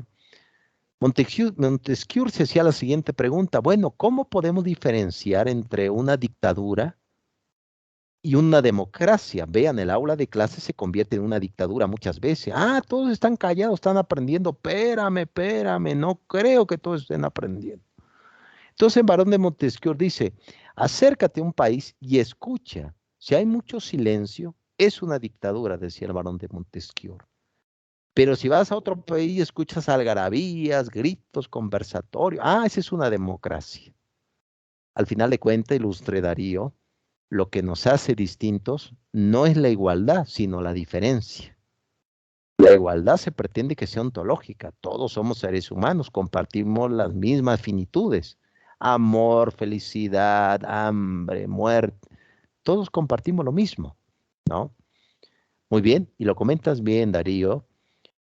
Montesquieu se hacía la siguiente pregunta: bueno, ¿cómo podemos diferenciar entre una dictadura y una democracia? Vean, el aula de clase se convierte en una dictadura muchas veces. Ah, todos están callados, están aprendiendo. Espérame, no creo que todos estén aprendiendo. Entonces, el Barón de Montesquieu dice: acércate a un país y escucha. Si hay mucho silencio, es una dictadura, decía el Barón de Montesquieu. Pero si vas a otro país y escuchas algarabías, gritos, conversatorios, esa es una democracia. Al final de cuentas, ilustre Darío, lo que nos hace distintos no es la igualdad, sino la diferencia. La igualdad se pretende que sea ontológica. Todos somos seres humanos, compartimos las mismas finitudes. Amor, felicidad, hambre, muerte. Todos compartimos lo mismo, ¿no? Muy bien, y lo comentas bien, Darío.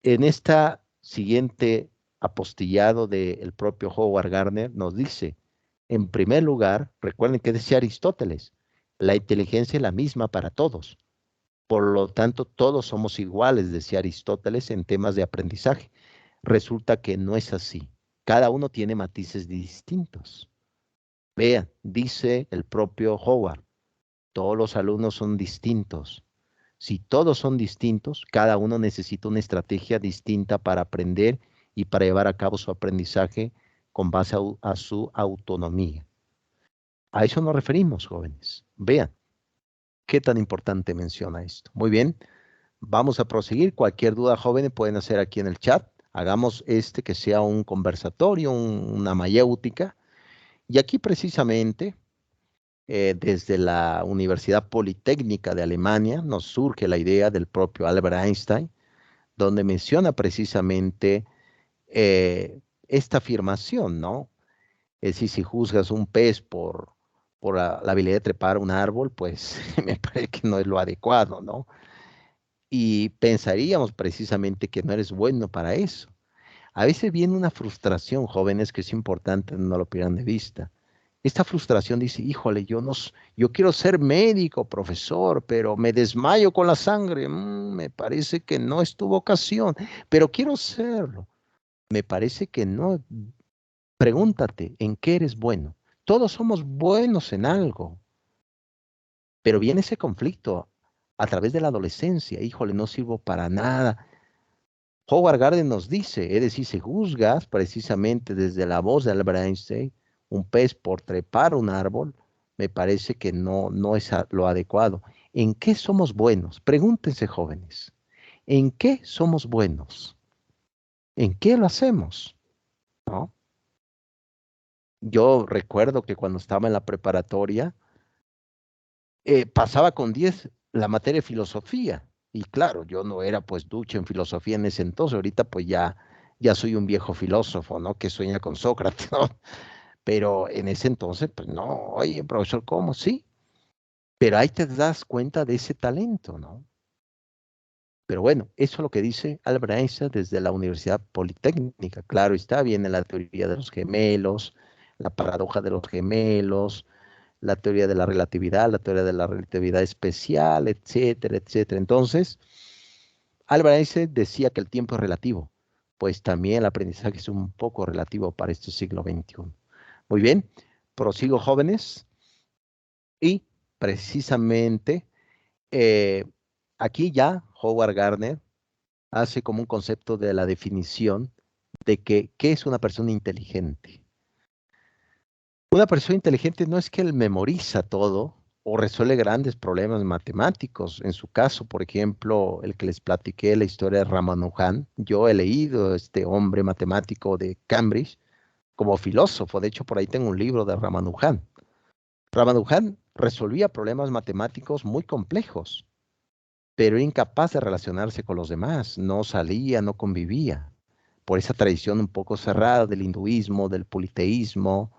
En esta siguiente apostillado del propio Howard Gardner nos dice, en primer lugar, recuerden que decía Aristóteles, la inteligencia es la misma para todos. Por lo tanto, todos somos iguales, decía Aristóteles, en temas de aprendizaje. Resulta que no es así. Cada uno tiene matices distintos. Vean, dice el propio Howard, todos los alumnos son distintos. Si todos son distintos, cada uno necesita una estrategia distinta para aprender y para llevar a cabo su aprendizaje con base a su autonomía. A eso nos referimos, jóvenes. Vean, qué tan importante menciona esto. Muy bien, vamos a proseguir. Cualquier duda, jóvenes, pueden hacer aquí en el chat. Hagamos que sea un conversatorio, una mayéutica. Y aquí precisamente, desde la Universidad Politécnica de Alemania, nos surge la idea del propio Albert Einstein, donde menciona precisamente esta afirmación, ¿no? Es decir, si juzgas un pez por la habilidad de trepar un árbol, pues me parece que no es lo adecuado, ¿no? Y pensaríamos precisamente que no eres bueno para eso. A veces viene una frustración, jóvenes, que es importante no lo pierdan de vista. Esta frustración dice, híjole, yo quiero ser médico, profesor, pero me desmayo con la sangre. Me parece que no es tu vocación, pero quiero serlo. Me parece que no. Pregúntate, ¿en qué eres bueno? Todos somos buenos en algo, pero viene ese conflicto a través de la adolescencia. Híjole, no sirvo para nada. Howard Gardner nos dice, es decir, si juzgas precisamente desde la voz de Albert Einstein, un pez por trepar un árbol, me parece que no es lo adecuado. ¿En qué somos buenos? Pregúntense, jóvenes, ¿en qué somos buenos? ¿En qué lo hacemos? ¿No? Yo recuerdo que cuando estaba en la preparatoria, pasaba con 10 la materia de filosofía. Y claro, yo no era pues ducho en filosofía en ese entonces, ahorita pues ya soy un viejo filósofo, ¿no? Que sueña con Sócrates, ¿no? Pero en ese entonces, pues no, oye, profesor, ¿cómo? Sí, pero ahí te das cuenta de ese talento, ¿no? Pero bueno, eso es lo que dice Albert Einstein desde la Universidad Politécnica. Claro, está bien en la teoría de los gemelos, la paradoja de los gemelos, la teoría de la teoría de la relatividad especial, etcétera, etcétera. Entonces, Albert Einstein decía que el tiempo es relativo, pues también el aprendizaje es un poco relativo para este siglo XXI. Muy bien, prosigo, jóvenes, y precisamente aquí ya Howard Gardner, hace como un concepto de la definición de qué es una persona inteligente. Una persona inteligente no es que él memoriza todo o resuelve grandes problemas matemáticos. En su caso, por ejemplo, el que les platiqué la historia de Ramanujan, yo he leído a este hombre matemático de Cambridge como filósofo. De hecho, por ahí tengo un libro de Ramanujan. Ramanujan resolvía problemas matemáticos muy complejos, pero era incapaz de relacionarse con los demás. No salía, no convivía. Por esa tradición un poco cerrada del hinduismo, del politeísmo,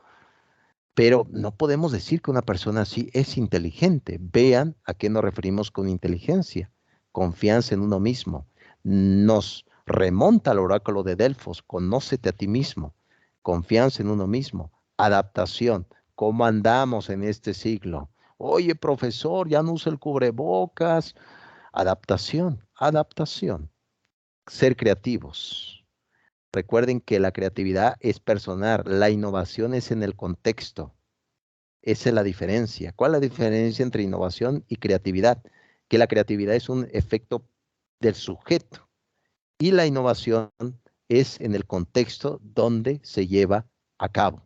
pero no podemos decir que una persona así es inteligente. Vean a qué nos referimos con inteligencia. Confianza en uno mismo. Nos remonta al oráculo de Delfos. Conócete a ti mismo. Confianza en uno mismo. Adaptación. ¿Cómo andamos en este siglo? Oye, profesor, ya no usa el cubrebocas. Adaptación, adaptación. Ser creativos. Recuerden que la creatividad es personal. La innovación es en el contexto. Esa es la diferencia. ¿Cuál es la diferencia entre innovación y creatividad? Que la creatividad es un efecto del sujeto y la innovación es en el contexto donde se lleva a cabo.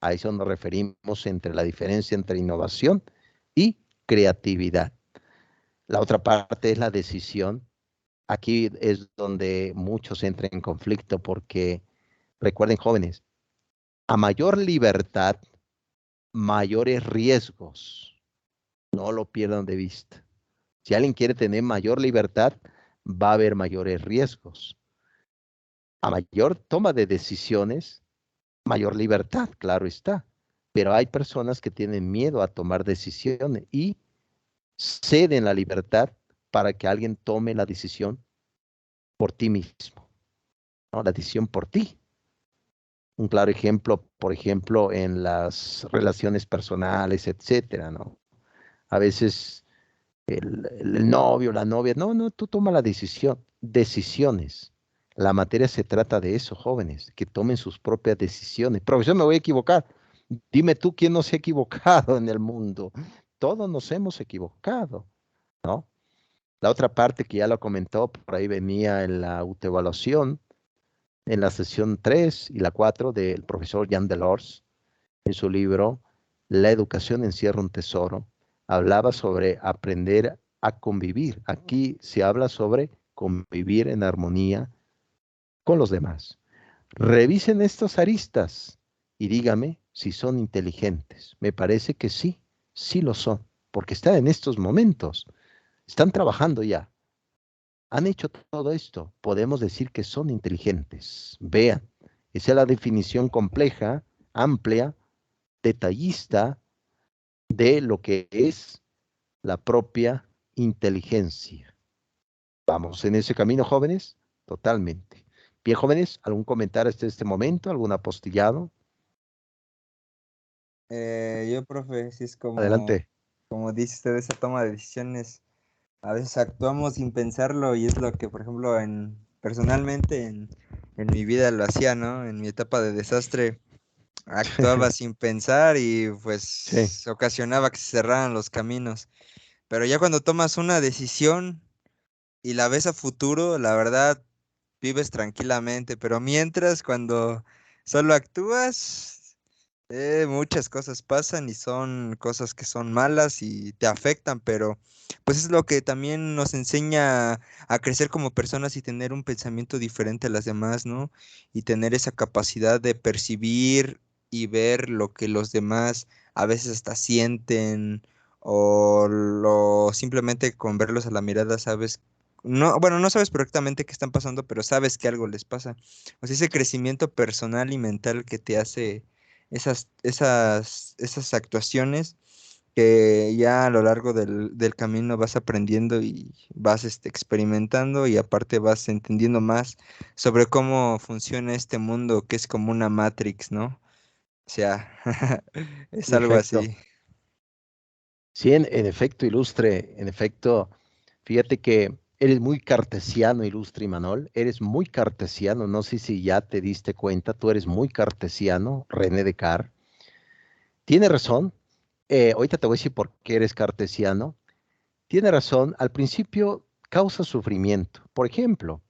A eso nos referimos entre la diferencia entre innovación y creatividad. La otra parte es la decisión. Aquí es donde muchos entran en conflicto porque, recuerden jóvenes, a mayor libertad, mayores riesgos. No lo pierdan de vista. Si alguien quiere tener mayor libertad, va a haber mayores riesgos. A mayor toma de decisiones, mayor libertad, claro está. Pero hay personas que tienen miedo a tomar decisiones y ceden la libertad para que alguien tome la decisión por ti mismo, ¿no? La decisión por ti. Un claro ejemplo, por ejemplo, en las relaciones personales, etcétera, ¿no? A veces el novio, la novia, no, tú toma la decisión, decisiones. La materia se trata de eso, jóvenes, que tomen sus propias decisiones. Profesor, me voy a equivocar. Dime tú quién no se ha equivocado en el mundo. Todos nos hemos equivocado, ¿no? La otra parte que ya lo comentó, por ahí venía en la autoevaluación, en la sesión 3 y la 4 del profesor Jean Delors, en su libro La educación encierra un tesoro, hablaba sobre aprender a convivir. Aquí se habla sobre convivir en armonía con los demás. Revisen estas aristas y dígame si son inteligentes. Me parece que sí, sí lo son, porque están en estos momentos, están trabajando ya. Han hecho todo esto, podemos decir que son inteligentes. Vean, esa es la definición compleja, amplia, detallista de lo que es la propia inteligencia. ¿Vamos en ese camino, jóvenes? Totalmente. Bien, jóvenes, ¿algún comentario hasta este momento? ¿Algún apostillado? Yo, profe, sí es Adelante. como dice usted, esa toma de decisiones. A veces actuamos sin pensarlo y es lo que, por ejemplo, personalmente en mi vida lo hacía, ¿no? En mi etapa de desastre, actuaba sin pensar y Sí, pues ocasionaba que se cerraran los caminos. Pero ya cuando tomas una decisión y la ves a futuro, la verdad, vives tranquilamente. Pero mientras, cuando solo actúas, muchas cosas pasan y son cosas que son malas y te afectan, pero pues es lo que también nos enseña a crecer como personas y tener un pensamiento diferente a las demás, ¿no? Y tener esa capacidad de percibir y ver lo que los demás a veces hasta sienten o simplemente con verlos a la mirada sabes. No, bueno, no sabes correctamente qué están pasando, pero sabes que algo les pasa. O sea, ese crecimiento personal y mental que te hace esas actuaciones que ya a lo largo del camino vas aprendiendo y vas experimentando y aparte vas entendiendo más sobre cómo funciona este mundo que es como una Matrix, ¿no? O sea, es en algo efecto. así. Sí, en efecto, ilustre, en efecto, fíjate que eres muy cartesiano, ilustre Imanol, eres muy cartesiano, no sé si ya te diste cuenta, tú eres muy cartesiano, René Descartes. Tiene razón, ahorita te voy a decir por qué eres cartesiano. Tiene razón, al principio causa sufrimiento. Por ejemplo,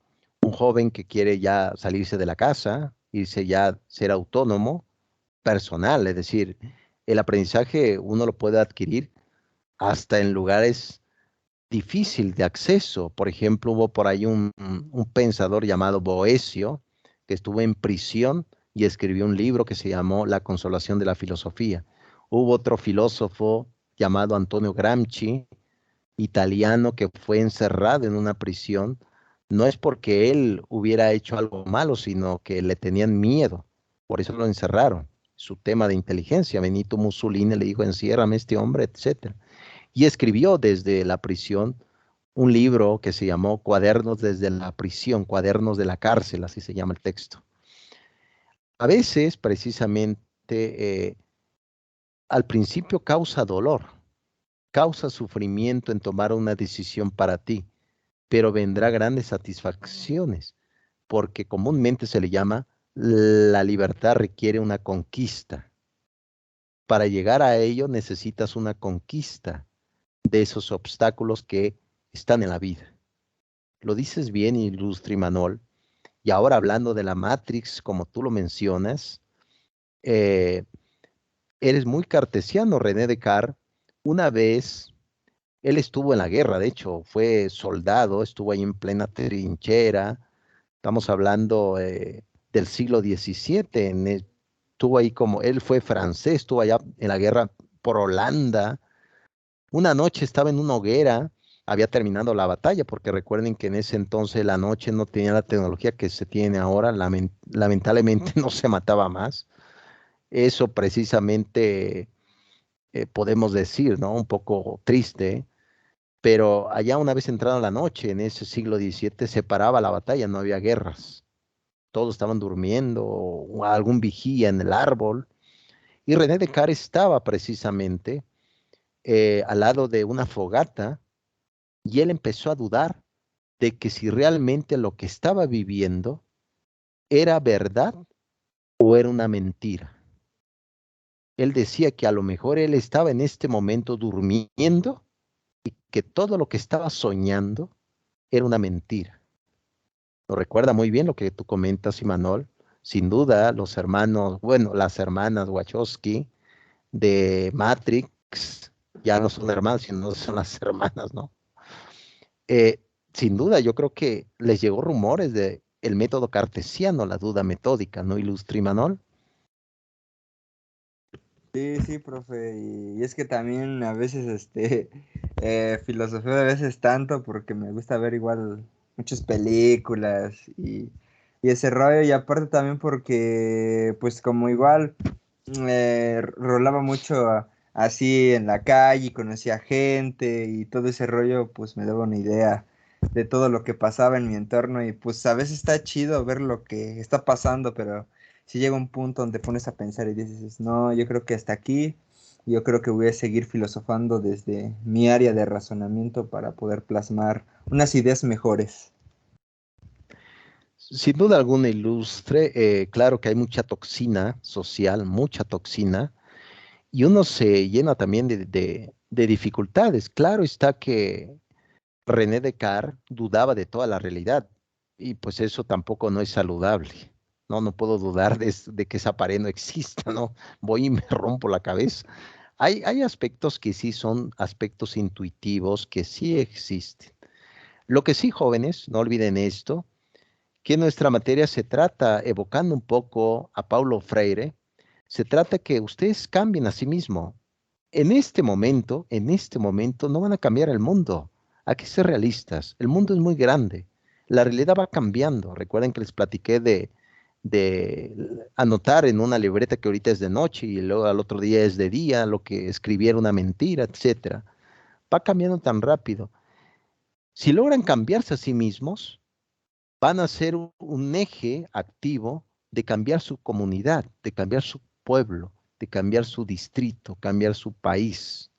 un joven que quiere ya salirse de la casa, irse ya a ser autónomo, personal, es decir, el aprendizaje uno lo puede adquirir hasta en lugares difíciles de acceso. Por ejemplo, hubo por ahí un pensador llamado Boecio, que estuvo en prisión y escribió un libro que se llamó La Consolación de la Filosofía. Hubo otro filósofo llamado Antonio Gramsci, italiano, que fue encerrado en una prisión. No es porque él hubiera hecho algo malo, sino que le tenían miedo. Por eso lo encerraron. Su tema de inteligencia, Benito Mussolini le dijo, enciérrame este hombre, etcétera. Y escribió desde la prisión un libro que se llamó Cuadernos desde la prisión, Cuadernos de la cárcel, así se llama el texto. A veces, precisamente, al principio causa dolor, causa sufrimiento en tomar una decisión para ti, pero vendrá grandes satisfacciones, porque comúnmente se le llama la libertad requiere una conquista. Para llegar a ello necesitas una conquista de esos obstáculos que están en la vida. Lo dices bien, ilustre Imanol. Y ahora hablando de la Matrix, como tú lo mencionas, eres muy cartesiano, René Descartes. Una vez, él estuvo en la guerra, de hecho, fue soldado, estuvo ahí en plena trinchera. Estamos hablando del siglo XVII. Estuvo ahí como, él fue francés, estuvo allá en la guerra por Holanda. Una noche estaba en una hoguera, había terminado la batalla, porque recuerden que en ese entonces la noche no tenía la tecnología que se tiene ahora, lamentablemente no se mataba más. Eso precisamente podemos decir, ¿no? Un poco triste, pero allá una vez entrada la noche, en ese siglo XVII, se paraba la batalla, no había guerras. Todos estaban durmiendo, o algún vigía en el árbol, y René Descartes estaba precisamente al lado de una fogata, y él empezó a dudar de que si realmente lo que estaba viviendo era verdad o era una mentira. Él decía que a lo mejor él estaba en este momento durmiendo y que todo lo que estaba soñando era una mentira. Lo recuerda muy bien lo que tú comentas, Imanol. Sin duda, los hermanos, bueno, las hermanas Wachowski de Matrix, ya no son hermanas, sino son las hermanas, ¿no? Eh, Sin duda, yo creo que les llegó rumores de el método cartesiano, la duda metódica, ¿no, ilustre Imanol? Sí, sí, profe. Y es que también a veces, filosofía a veces tanto porque me gusta ver igual muchas películas y ese rollo. Y aparte también porque, pues como igual rolaba mucho así en la calle, conocía gente y todo ese rollo, pues me daba una idea de todo lo que pasaba en mi entorno. Y pues a veces está chido ver lo que está pasando, pero si llega un punto donde pones a pensar y dices, no, yo creo que hasta aquí, yo creo que voy a seguir filosofando desde mi área de razonamiento para poder plasmar unas ideas mejores. Sin duda alguna, ilustre, claro que hay mucha toxina social, mucha toxina, y uno se llena también de dificultades. Claro está que René Descartes dudaba de toda la realidad, y pues eso tampoco no es saludable. No, no puedo dudar de que esa pared no exista, ¿no? Voy y me rompo la cabeza. Hay aspectos que sí son aspectos intuitivos, que sí existen. Lo que sí, jóvenes, no olviden esto, que nuestra materia se trata, evocando un poco a Paulo Freire, se trata que ustedes cambien a sí mismos. En este momento no van a cambiar el mundo. Hay que ser realistas. El mundo es muy grande. La realidad va cambiando. Recuerden que les platiqué de anotar en una libreta que ahorita es de noche y luego al otro día es de día, lo que escribiera una mentira, etcétera. Va cambiando tan rápido. Si logran cambiarse a sí mismos, van a ser un eje activo de cambiar su comunidad, de cambiar su pueblo, de cambiar su distrito, cambiar su país.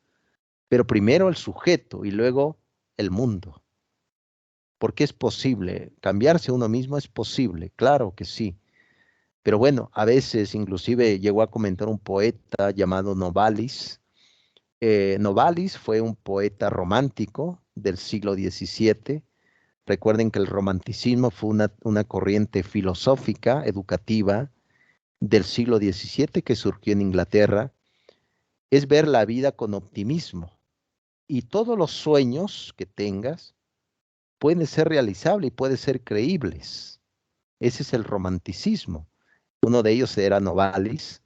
Pero primero el sujeto y luego el mundo. Porque es posible, cambiarse uno mismo es posible, claro que sí. Pero bueno, a veces inclusive llegó a comentar un poeta llamado Novalis. Novalis fue un poeta romántico del siglo XVII Recuerden que el romanticismo fue una corriente filosófica, educativa, del siglo XVII que surgió en Inglaterra. Es ver la vida con optimismo. Y todos los sueños que tengas pueden ser realizables y pueden ser creíbles. Ese es el romanticismo. Uno de ellos era Novalis,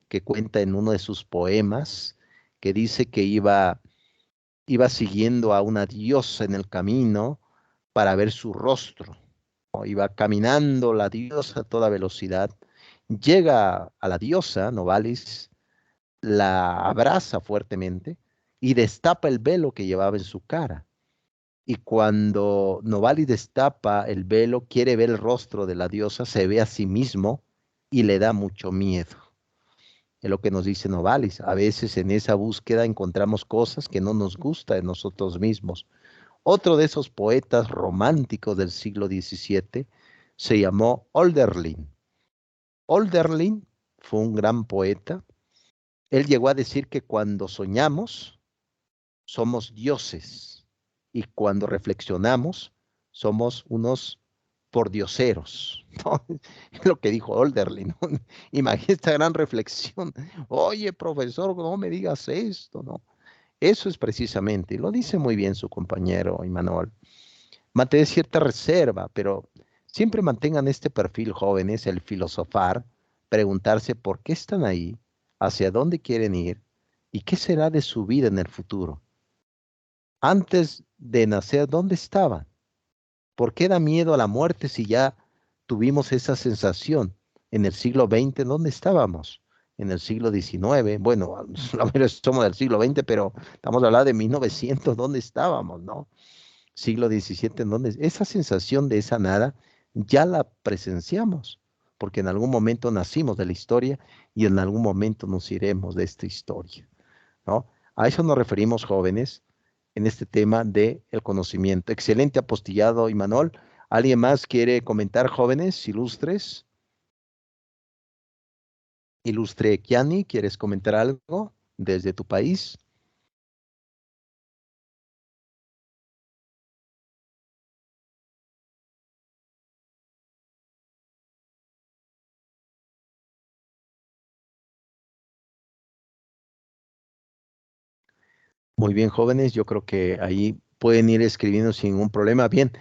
que cuenta en uno de sus poemas, que dice que iba siguiendo a una diosa en el camino para ver su rostro. ¿No? Iba caminando la diosa a toda velocidad. Llega a la diosa, Novalis, la abraza fuertemente y destapa el velo que llevaba en su cara. Y cuando Novalis destapa el velo, quiere ver el rostro de la diosa, se ve a sí mismo y le da mucho miedo. Es lo que nos dice Novalis. A veces en esa búsqueda encontramos cosas que no nos gusta de nosotros mismos. Otro de esos poetas románticos del siglo XVII se llamó Hölderlin. Hölderlin fue un gran poeta. Él llegó a decir que cuando soñamos somos dioses y cuando reflexionamos somos unos pordioseros, ¿no? Es lo que dijo Hölderlin, ¿no? Imagina esta gran reflexión. Oye, profesor, no me digas esto, ¿no? Eso es precisamente, y lo dice muy bien su compañero Immanuel. Mantener cierta reserva, pero siempre mantengan este perfil, jóvenes, el filosofar, preguntarse por qué están ahí, hacia dónde quieren ir y qué será de su vida en el futuro. Antes de nacer, ¿dónde estaban? ¿Por qué da miedo a la muerte si ya tuvimos esa sensación? En el siglo XX, ¿dónde estábamos? En el siglo XIX, bueno, la mayoría somos del siglo XX, pero estamos hablando de 1900, ¿dónde estábamos, no? Siglo XVII, ¿dónde? Esa sensación de esa nada ya la presenciamos, porque en algún momento nacimos de la historia y en algún momento nos iremos de esta historia, ¿no? A eso nos referimos, jóvenes, en este tema del conocimiento. Excelente apostillado, Imanol. ¿Alguien más quiere comentar, jóvenes, ilustres? Ilustre Kiani, ¿quieres comentar algo desde tu país? Muy bien, jóvenes, yo creo que ahí pueden ir escribiendo sin ningún problema. Bien,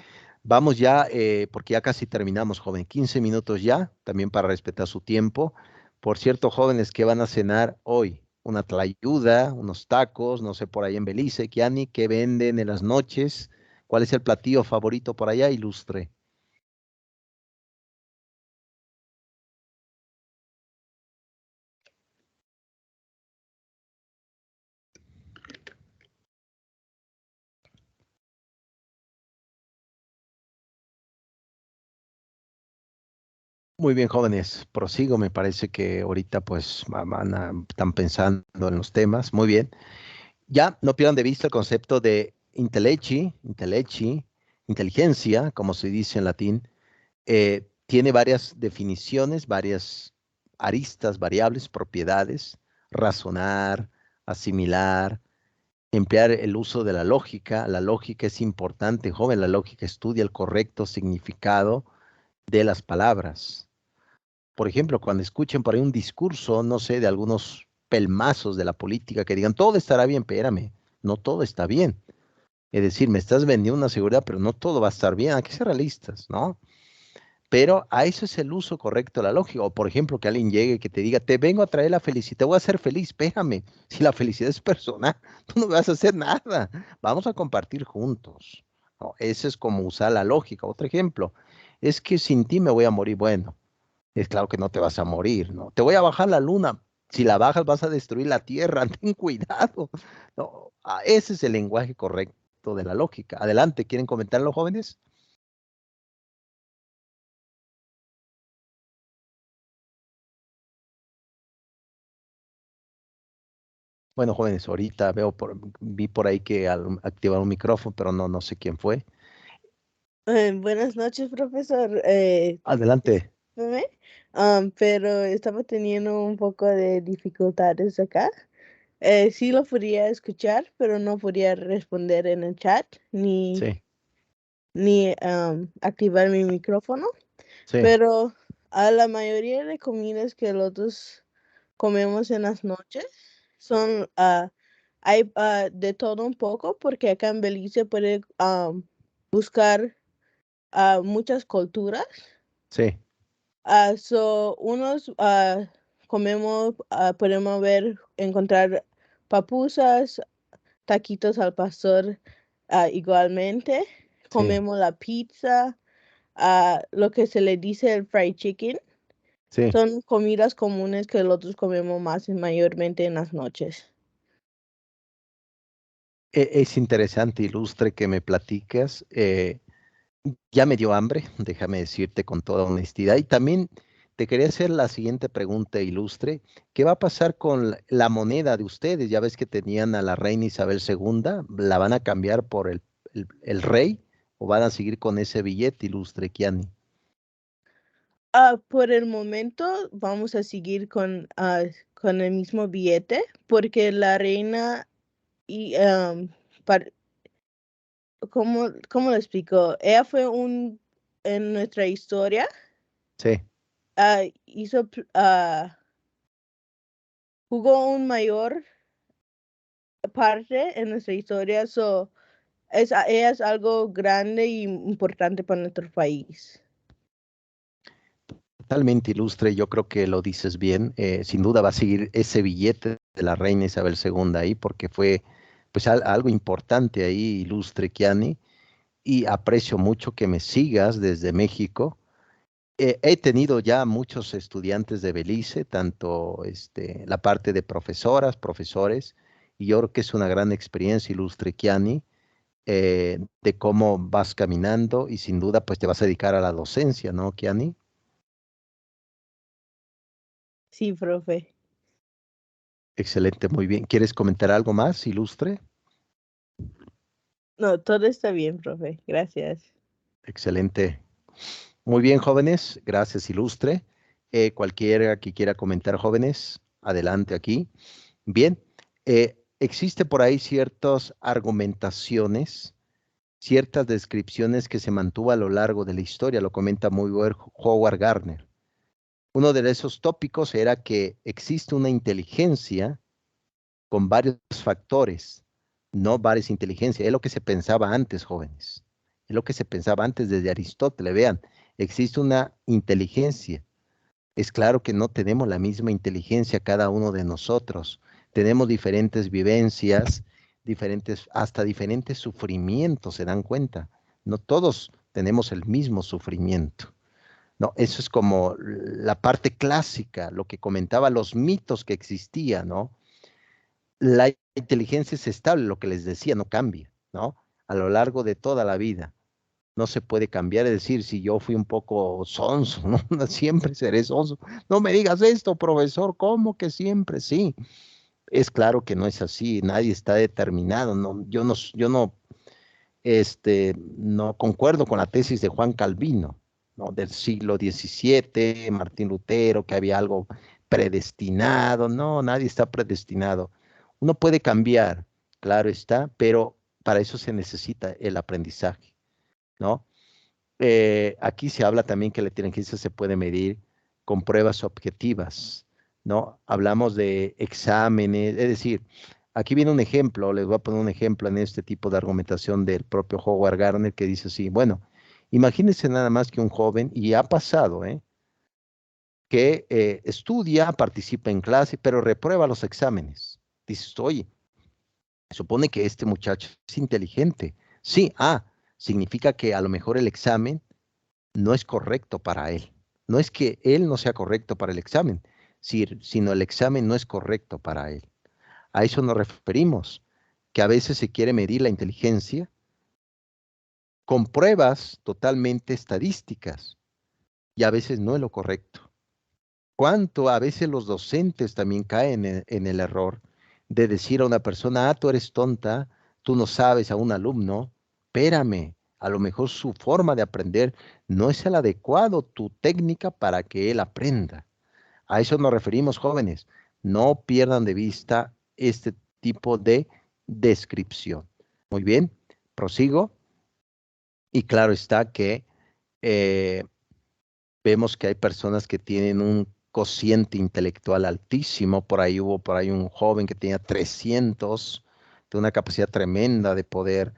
vamos ya, porque ya casi terminamos, joven. 15 minutos ya, también para respetar su tiempo. Por cierto, jóvenes, ¿qué van a cenar hoy? Una tlayuda, unos tacos, no sé, por ahí en Belice, Kiani, ¿qué venden en las noches? ¿Cuál es el platillo favorito por allá? Ilustre. Muy bien, jóvenes, prosigo. Me parece que ahorita pues están pensando en los temas. Muy bien. Ya no pierdan de vista el concepto de inteligencia, como se dice en latín. Tiene varias definiciones, varias aristas, variables, propiedades. Razonar, asimilar, emplear el uso de la lógica. La lógica es importante, joven. La lógica estudia el correcto significado de las palabras. Por ejemplo, cuando escuchen por ahí un discurso, no sé, de algunos pelmazos de la política que digan, todo estará bien, espérame, no todo está bien. Es decir, me estás vendiendo una seguridad, pero no todo va a estar bien, hay que ser realistas, ¿no? Pero a eso es el uso correcto de la lógica. O por ejemplo, que alguien llegue y que te diga, te vengo a traer la felicidad, te voy a hacer feliz, espérame. Si la felicidad es personal, tú no vas a hacer nada. Vamos a compartir juntos. ¿No? Ese es como usar la lógica. Otro ejemplo, es que sin ti me voy a morir. Bueno, es claro que no te vas a morir, ¿no? Te voy a bajar la luna. Si la bajas vas a destruir la tierra. Ten cuidado. No, ese es el lenguaje correcto de la lógica. Adelante, ¿quieren comentar los jóvenes? Bueno, jóvenes, ahorita vi por ahí que activaron un micrófono, pero no sé quién fue. Buenas noches, profesor. Adelante. Discúlpeme, pero estaba teniendo un poco de dificultades acá. Sí lo podía escuchar, pero no podía responder en el chat, ni Sí. ni activar mi micrófono, Sí, pero a la mayoría de comidas que nosotros comemos en las noches son, hay de todo un poco, porque acá en Belice puede buscar muchas culturas. sí. So unos comemos, podemos encontrar papusas, taquitos al pastor, igualmente. Sí, Comemos la pizza, lo que se le dice el fried chicken. sí. Son comidas comunes que nosotros comemos más mayormente en las noches. Es interesante, Ilustre, que me platicas. Ya me dio hambre, déjame decirte con toda honestidad. Y también te quería hacer la siguiente pregunta, Ilustre. ¿Qué va a pasar con la moneda de ustedes? Ya ves que tenían a la reina Isabel II. ¿La van a cambiar por el rey o van a seguir con ese billete, Ilustre, Kiani? Por el momento vamos a seguir con el mismo billete, porque la reina y par- ¿cómo lo explico? Ella fue en nuestra historia, Sí. hizo, jugó un mayor parte en nuestra historia, ella es algo grande y importante para nuestro país. Totalmente, Ilustre, yo creo que lo dices bien. Sin duda va a seguir ese billete de la reina Isabel II ahí porque fue pues algo importante ahí, Ilustre, Kiani. Y aprecio mucho que me sigas desde México. He tenido ya muchos estudiantes de Belice, tanto la parte de profesoras, profesores, y yo creo que es una gran experiencia, Ilustre Kiani, de cómo vas caminando y sin duda pues te vas a dedicar a la docencia, ¿no, Kiani? Sí, profe. Excelente, muy bien. ¿Quieres comentar algo más, Ilustre? No, todo está bien, profe. Gracias. Excelente. Muy bien, jóvenes. Gracias, Ilustre. Cualquiera que quiera comentar, jóvenes, adelante aquí. Bien, existe por ahí ciertas argumentaciones, ciertas descripciones que se mantuvo a lo largo de la historia, lo comenta muy bien Howard Gardner. Uno de esos tópicos era que existe una inteligencia con varios factores, no varias inteligencias. Es lo que se pensaba antes, jóvenes. Es lo que se pensaba antes desde Aristóteles. Vean, existe una inteligencia. Es claro que no tenemos la misma inteligencia cada uno de nosotros. Tenemos diferentes vivencias, hasta diferentes sufrimientos, ¿se dan cuenta? No todos tenemos el mismo sufrimiento. No, eso es como la parte clásica, lo que comentaba, los mitos que existían, ¿no? La inteligencia es estable, lo que les decía, no cambia, ¿no? A lo largo de toda la vida. No se puede cambiar, es decir, si yo fui un poco sonso, ¿no? No siempre seré sonso. No me digas esto, profesor, ¿cómo que siempre? Sí, es claro que no es así, nadie está determinado, no, no concuerdo con la tesis de Juan Calvino, ¿no? Del siglo XVII, Martín Lutero, que había algo predestinado, no, nadie está predestinado. Uno puede cambiar, claro está, pero para eso se necesita el aprendizaje, ¿no? Aquí se habla también que la inteligencia se puede medir con pruebas objetivas, ¿no? Hablamos de exámenes, es decir, aquí viene un ejemplo, les voy a poner un ejemplo en este tipo de argumentación del propio Howard Gardner que dice así, bueno, imagínense nada más que un joven, y ha pasado, que estudia, participa en clase, pero reprueba los exámenes. Dices, oye, supone que este muchacho es inteligente. Sí, significa que a lo mejor el examen no es correcto para él. No es que él no sea correcto para el examen, sino el examen no es correcto para él. A eso nos referimos, que a veces se quiere medir la inteligencia con pruebas totalmente estadísticas y a veces no es lo correcto. ¿Cuánto a veces los docentes también caen en el error de decir a una persona, tú eres tonta, tú no sabes, a un alumno, espérame, a lo mejor su forma de aprender no es el adecuado, tu técnica para que él aprenda. A eso nos referimos, jóvenes. No pierdan de vista este tipo de descripción. Muy bien, prosigo. Y claro está que vemos que hay personas que tienen un cociente intelectual altísimo. Por ahí hubo un joven que tenía 300, de una capacidad tremenda de poder,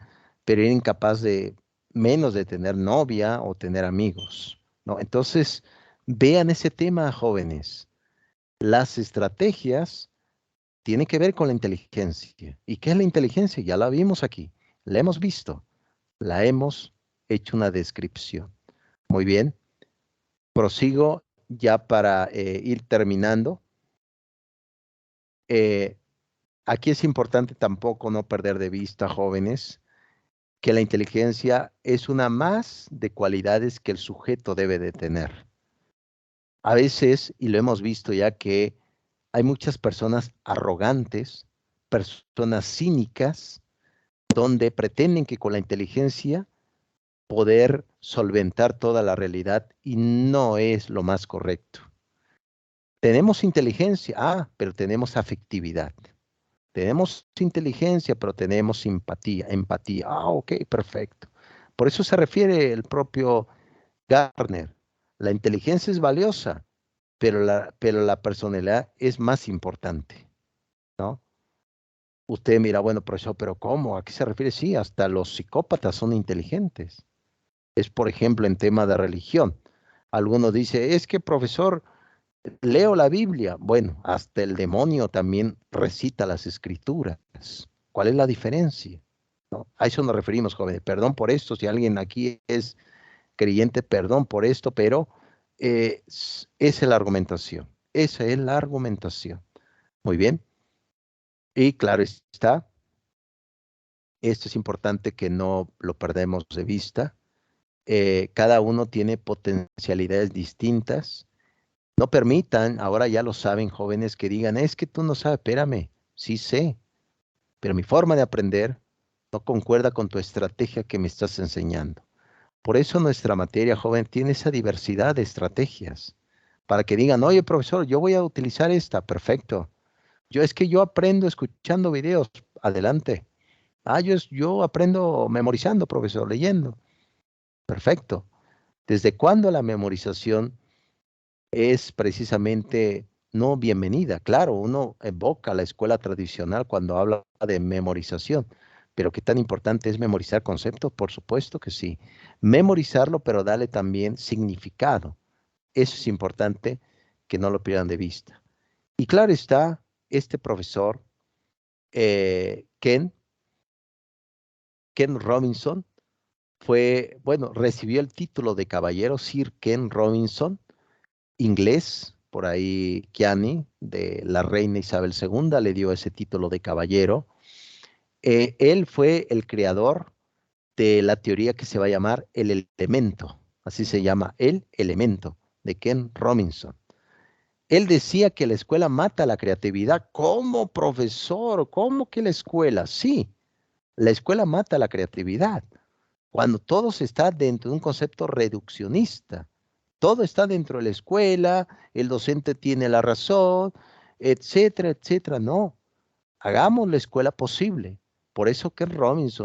pero era incapaz de menos de tener novia o tener amigos, ¿no? Entonces, vean ese tema, jóvenes. Las estrategias tienen que ver con la inteligencia. ¿Y qué es la inteligencia? Ya la vimos aquí, la hemos visto, la hemos hecho una descripción. Muy bien. Prosigo ya para ir terminando. Aquí es importante tampoco no perder de vista, jóvenes, que la inteligencia es una más de cualidades que el sujeto debe de tener. A veces, y lo hemos visto ya, que hay muchas personas arrogantes, personas cínicas, donde pretenden que con la inteligencia poder solventar toda la realidad y no es lo más correcto. Tenemos inteligencia, pero tenemos afectividad. Tenemos inteligencia, pero tenemos simpatía, empatía. Ok, perfecto. Por eso se refiere el propio Gardner. La inteligencia es valiosa, pero la personalidad es más importante, ¿no? Usted mira, bueno, profesor, pero ¿cómo? ¿A qué se refiere? Sí, hasta los psicópatas son inteligentes. Es, por ejemplo, en tema de religión. Algunos dicen, es que, profesor, leo la Biblia. Bueno, hasta el demonio también recita las escrituras. ¿Cuál es la diferencia? ¿No? A eso nos referimos, jóvenes. Perdón por esto, si alguien aquí es creyente, perdón por esto, pero esa es la argumentación. Esa es la argumentación. Muy bien. Y claro está, esto es importante que no lo perdamos de vista. Cada uno tiene potencialidades distintas. No permitan, ahora ya lo saben, jóvenes, que digan, es que tú no sabes, espérame, sí sé, pero mi forma de aprender no concuerda con tu estrategia que me estás enseñando. Por eso nuestra materia, joven, tiene esa diversidad de estrategias, para que digan, oye, profesor, yo voy a utilizar esta, perfecto. Es que yo aprendo escuchando videos, adelante. Yo aprendo memorizando, profesor, leyendo, perfecto. ¿Desde cuándo la memorización es precisamente no bienvenida? Claro, uno evoca la escuela tradicional cuando habla de memorización, pero ¿qué tan importante es memorizar conceptos? Por supuesto que sí. Memorizarlo, pero darle también significado. Eso es importante que no lo pierdan de vista. Y claro está, este profesor, Ken Robinson, recibió el título de caballero, Sir Ken Robinson, inglés, por ahí Kiani, de la reina Isabel II, le dio ese título de caballero. Él fue el creador de la teoría que se va a llamar el elemento, así se llama, el elemento, de Ken Robinson. Él decía que la escuela mata la creatividad. ¿Cómo, profesor? ¿Cómo que la escuela? Sí, la escuela mata la creatividad. Cuando todo se está dentro de un concepto reduccionista, todo está dentro de la escuela, el docente tiene la razón, etcétera, etcétera. No, hagamos la escuela posible. Por eso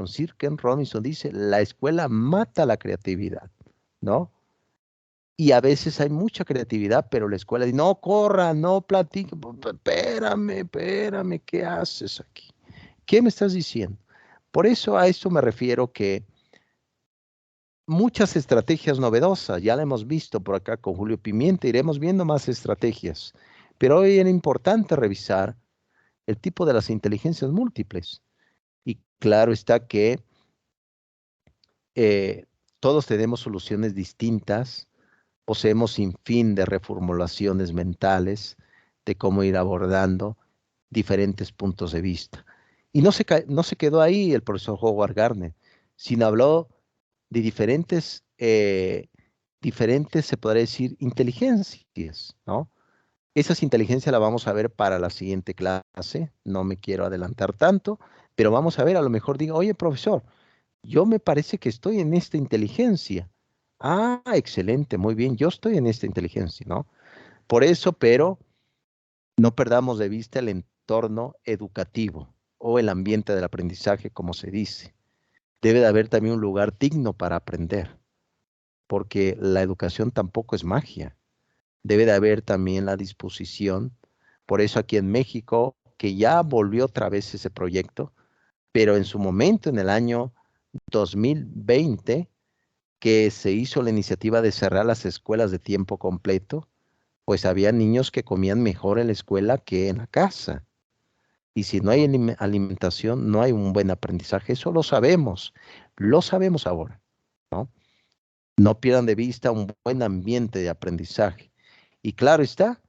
Sir Ken Robinson dice, la escuela mata la creatividad, ¿no? Y a veces hay mucha creatividad, pero la escuela dice, no corra, no platique, espérame, ¿qué haces aquí? ¿Qué me estás diciendo? Por eso a esto me refiero que muchas estrategias novedosas, ya la hemos visto por acá con Julio Pimienta, iremos viendo más estrategias, pero hoy era importante revisar el tipo de las inteligencias múltiples. Y claro está que todos tenemos soluciones distintas, poseemos sin fin de reformulaciones mentales, de cómo ir abordando diferentes puntos de vista. Y no se quedó ahí el profesor Howard Gardner, sino habló de diferentes, se podría decir, inteligencias, ¿no? Esas inteligencias las vamos a ver para la siguiente clase, no me quiero adelantar tanto, pero vamos a ver, a lo mejor diga, oye, profesor, yo me parece que estoy en esta inteligencia. Excelente, muy bien, yo estoy en esta inteligencia, ¿no? Por eso, pero no perdamos de vista el entorno educativo o el ambiente del aprendizaje, como se dice. debe de haber también un lugar digno para aprender, porque la educación tampoco es magia. Debe de haber también la disposición. Por eso aquí en México, que ya volvió otra vez ese proyecto, pero en su momento, en el año 2020, que se hizo la iniciativa de cerrar las escuelas de tiempo completo, pues había niños que comían mejor en la escuela que en la casa. Y si no hay alimentación, no hay un buen aprendizaje. Eso lo sabemos ahora, ¿no? No pierdan de vista un buen ambiente de aprendizaje. Y claro está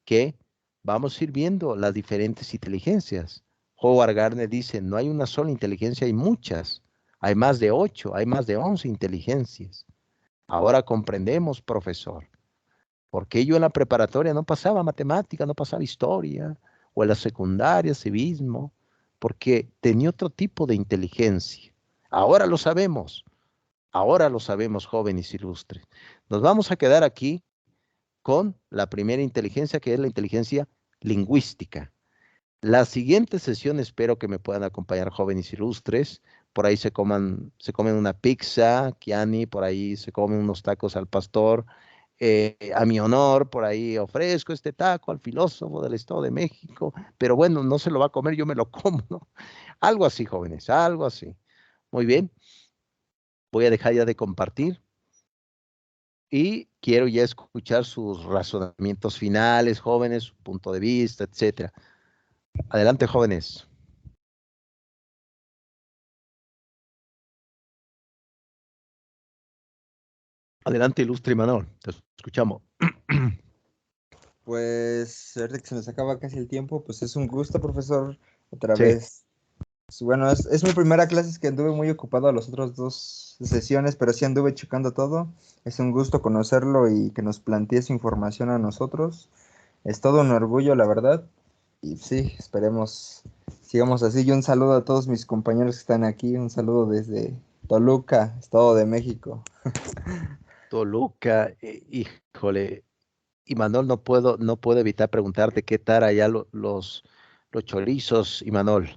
que vamos a ir viendo las diferentes inteligencias. Howard Gardner dice, no hay una sola inteligencia, hay muchas. Hay más de 8, hay más de 11 inteligencias. Ahora comprendemos, profesor, por qué yo en la preparatoria no pasaba matemática, no pasaba historia, o en la secundaria civismo, porque tenía otro tipo de inteligencia. Ahora lo sabemos, jóvenes ilustres. Nos vamos a quedar aquí con la primera inteligencia, que es la inteligencia lingüística. La siguiente sesión espero que me puedan acompañar jóvenes ilustres. Por ahí se comen una pizza, Kiani, por ahí se comen unos tacos al pastor. A mi honor, por ahí ofrezco este taco al filósofo del Estado de México, pero bueno, no se lo va a comer, yo me lo como, ¿no? Algo así, jóvenes, algo así. Muy bien, voy a dejar ya de compartir y quiero ya escuchar sus razonamientos finales, jóvenes, su punto de vista, etcétera. Adelante, jóvenes. Adelante, ilustre Imanol, te escuchamos. Pues, ahorita que se nos acaba casi el tiempo, pues es un gusto, profesor, otra Sí, vez. Pues, bueno, es mi primera clase, es que anduve muy ocupado a las otras dos sesiones, pero sí anduve checando todo. Es un gusto conocerlo y que nos plantee su información a nosotros. Es todo un orgullo, la verdad. Y sí, esperemos sigamos así. Y un saludo a todos mis compañeros que están aquí. Un saludo desde Toluca, Estado de México. Toluca, híjole, Imanol, no puedo evitar preguntarte qué tal allá los chorizos, Imanol.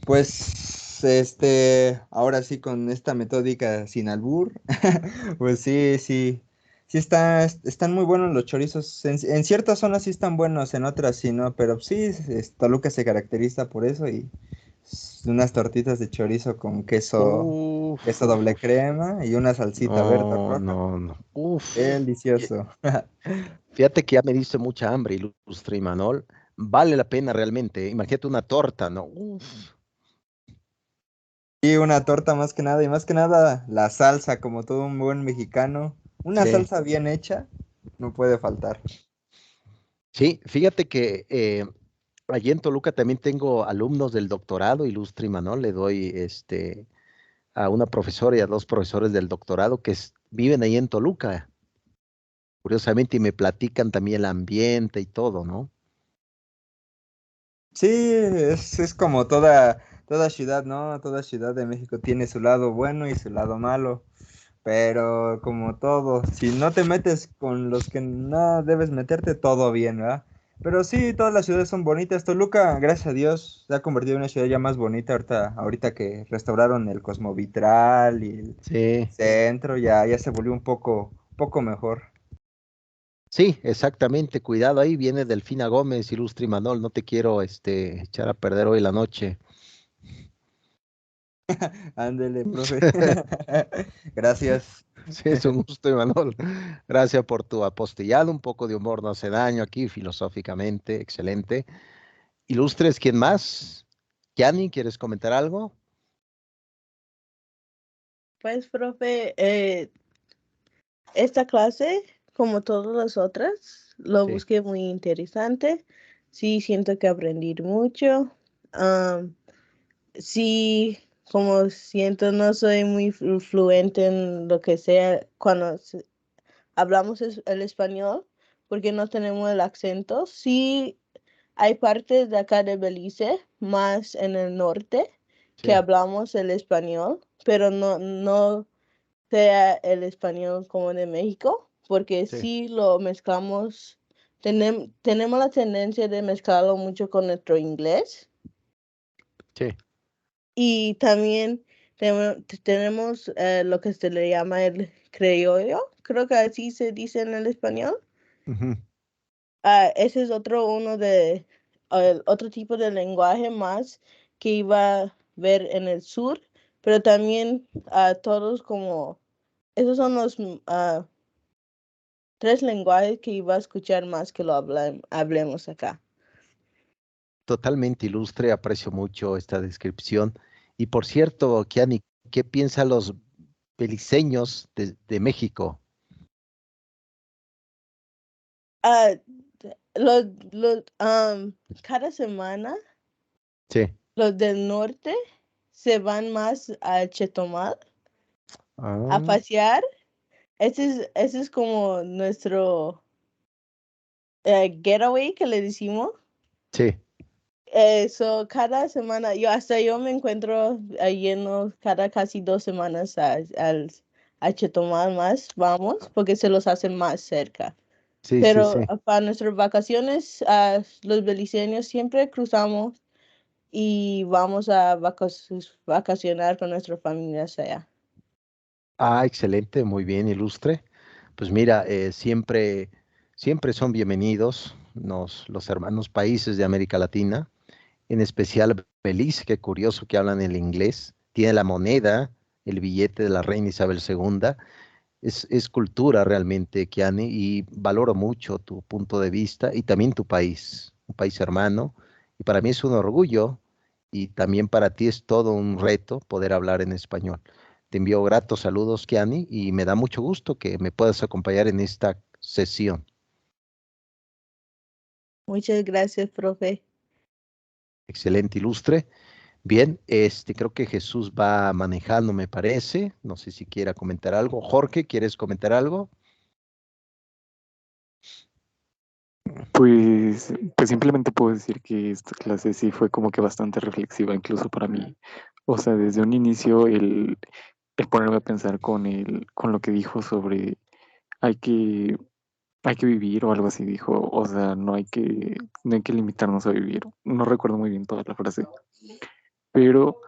Pues, ahora sí con esta metódica sin albur, pues están muy buenos los chorizos. En ciertas zonas sí están buenos, en otras sí no, pero sí, Toluca se caracteriza por eso y unas tortitas de chorizo con Uf, queso uf, doble uf. crema y una salsita verde No, roja. no, no. Uf. Delicioso. Fíjate que ya me diste mucha hambre, ilustre Imanol. Vale la pena realmente. Imagínate una torta, ¿no? Uf. Y una torta más que nada, y más que nada la salsa, como todo un buen mexicano. Una Sí, salsa bien hecha no puede faltar. sí, fíjate que allí en Toluca también tengo alumnos del doctorado, ilustre Imanol. Le doy a una profesora y a dos profesores del doctorado que viven ahí en Toluca, curiosamente, y me platican también el ambiente y todo, ¿no? Sí, es como toda ciudad, ¿no? Toda ciudad de México tiene su lado bueno y su lado malo, pero como todo, si no te metes con los que no debes meterte, todo bien, ¿verdad? Pero sí, todas las ciudades son bonitas. Toluca, gracias a Dios, se ha convertido en una ciudad ya más bonita ahorita que restauraron el Cosmovitral y el Sí, centro, ya se volvió un poco mejor. sí, exactamente. Cuidado ahí, viene Delfina Gómez, ilustre Imanol. No te quiero echar a perder hoy la noche. Ándele, profe. Gracias. Sí, es un gusto, Imanol. Gracias por tu apostillado. Un poco de humor no hace daño aquí, filosóficamente. Excelente. Ilustres, ¿quién más? Yani, ¿quieres comentar algo? Pues, profe, esta clase, como todas las otras, lo Sí, busqué muy interesante. Sí, siento que aprendí mucho. Am, sí, como siento, no soy muy fluente en lo que sea cuando hablamos el español, porque no tenemos el acento. Sí, hay partes de acá de Belice, más en el norte, que sí, hablamos el español, pero no sea el español como de México, porque sí, si lo mezclamos, tenemos la tendencia de mezclarlo mucho con nuestro inglés. sí. Y también tenemos lo que se le llama el criollo, creo que así se dice en el español. Ujú. Ese es otro tipo de lenguaje más que iba a ver en el sur, pero también todos esos son los 3 lenguajes que iba a escuchar más que lo hablemos acá. Totalmente ilustre, aprecio mucho esta descripción. Y por cierto, Kiani, ¿qué piensan los beliceños de México? Ah, los, cada semana Sí. los del norte se van más a Chetumal a Ah, pasear. Ese es como nuestro getaway que le decimos. sí. Cada semana, yo me encuentro yendo cada casi 2 semanas a Chetumal más, vamos, porque se los hacen más cerca. Sí, sí, Pero sí. para nuestras vacaciones, los beliceños siempre cruzamos y vamos a vacacionar con nuestras familias allá. Ah, excelente, muy bien, ilustre. Pues mira, siempre son bienvenidos los hermanos países de América Latina, en especial Belice, qué curioso que hablan el inglés. Tiene la moneda, el billete de la reina Isabel II. Es cultura realmente, Kiani, y valoro mucho tu punto de vista y también tu país, un país hermano. Y para mí es un orgullo y también para ti es todo un reto poder hablar en español. Te envío gratos saludos, Kiani, y me da mucho gusto que me puedas acompañar en esta sesión. Muchas gracias, profe. Excelente, ilustre. Bien, creo que Jesús va manejando, me parece. No sé si quiera comentar algo. Jorge, ¿quieres comentar algo? Pues simplemente puedo decir que esta clase sí fue como que bastante reflexiva, incluso para mí. O sea, desde un inicio el ponerme a pensar con lo que dijo sobre hay que, hay que vivir o algo así dijo. O sea, no hay que limitarnos a vivir. No recuerdo muy bien toda la frase, pero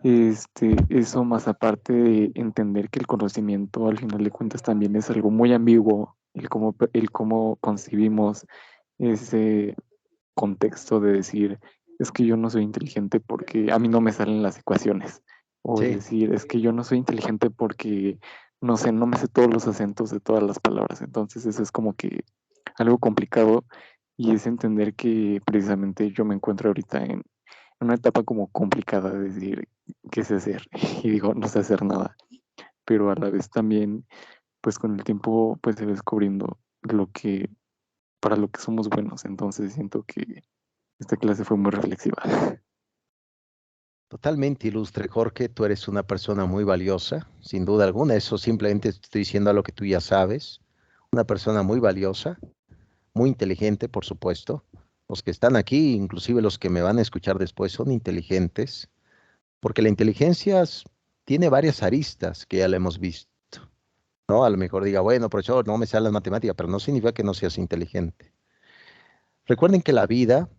eso más aparte de entender que el conocimiento al final de cuentas también es algo muy ambiguo, el cómo concibimos ese contexto de decir, es que yo no soy inteligente porque a mí no me salen las ecuaciones, o Sí, decir, es que yo no soy inteligente porque, no sé, no me sé todos los acentos de todas las palabras. Entonces eso es como que algo complicado y es entender que precisamente yo me encuentro ahorita en una etapa como complicada de decir qué sé hacer y digo, no sé hacer nada, pero a la vez también, pues con el tiempo, pues se va descubriendo para lo que somos buenos. Entonces siento que esta clase fue muy reflexiva. totalmente ilustre, Jorge. Tú eres una persona muy valiosa, sin duda alguna. Eso simplemente te estoy diciendo a lo que tú ya sabes. Una persona muy valiosa, muy inteligente, por supuesto. Los que están aquí, inclusive los que me van a escuchar después, son inteligentes, porque la inteligencia tiene varias aristas que ya la hemos visto, ¿no? A lo mejor diga, bueno, profesor, no me sale las matemáticas, pero no significa que no seas inteligente. Recuerden que la vida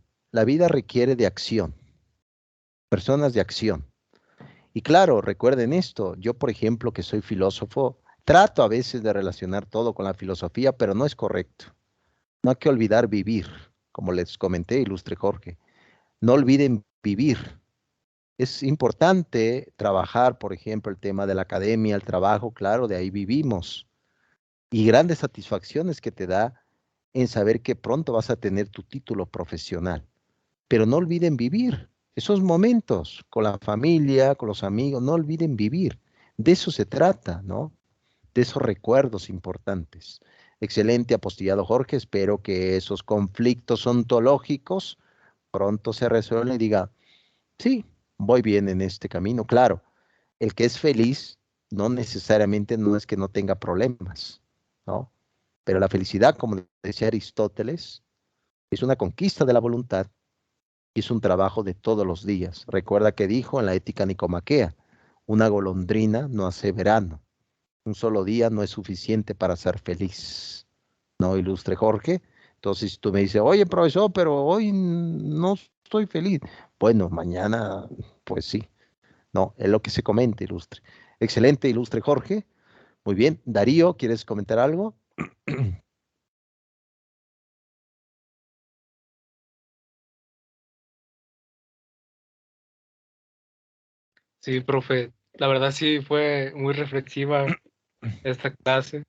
requiere de acción, personas de acción. Y claro, recuerden esto, yo por ejemplo que soy filósofo, trato a veces de relacionar todo con la filosofía, pero no es correcto. No hay que olvidar vivir, como les comenté, ilustre Jorge. No olviden vivir. Es importante trabajar, por ejemplo, el tema de la academia, el trabajo, claro, de ahí vivimos. Y grandes satisfacciones que te da en saber que pronto vas a tener tu título profesional. Pero no olviden vivir esos momentos con la familia, con los amigos, no olviden vivir. De eso se trata, ¿no? De esos recuerdos importantes. Excelente apostillado, Jorge. Espero que esos conflictos ontológicos pronto se resuelvan y diga, sí, voy bien en este camino. Claro, el que es feliz no necesariamente no es que no tenga problemas, ¿no? Pero la felicidad, como decía Aristóteles, es una conquista de la voluntad y es un trabajo de todos los días. Recuerda que dijo en la Ética Nicomaquea, una golondrina no hace verano, un solo día no es suficiente para ser feliz, ¿no, ilustre Jorge? Entonces, si tú me dices, oye, profesor, pero hoy no estoy feliz. Bueno, mañana, pues sí, No, es lo que se comenta, ilustre. Excelente, ilustre Jorge. Muy bien. Darío, ¿quieres comentar algo? Sí, profe, la verdad sí fue muy reflexiva esta clase,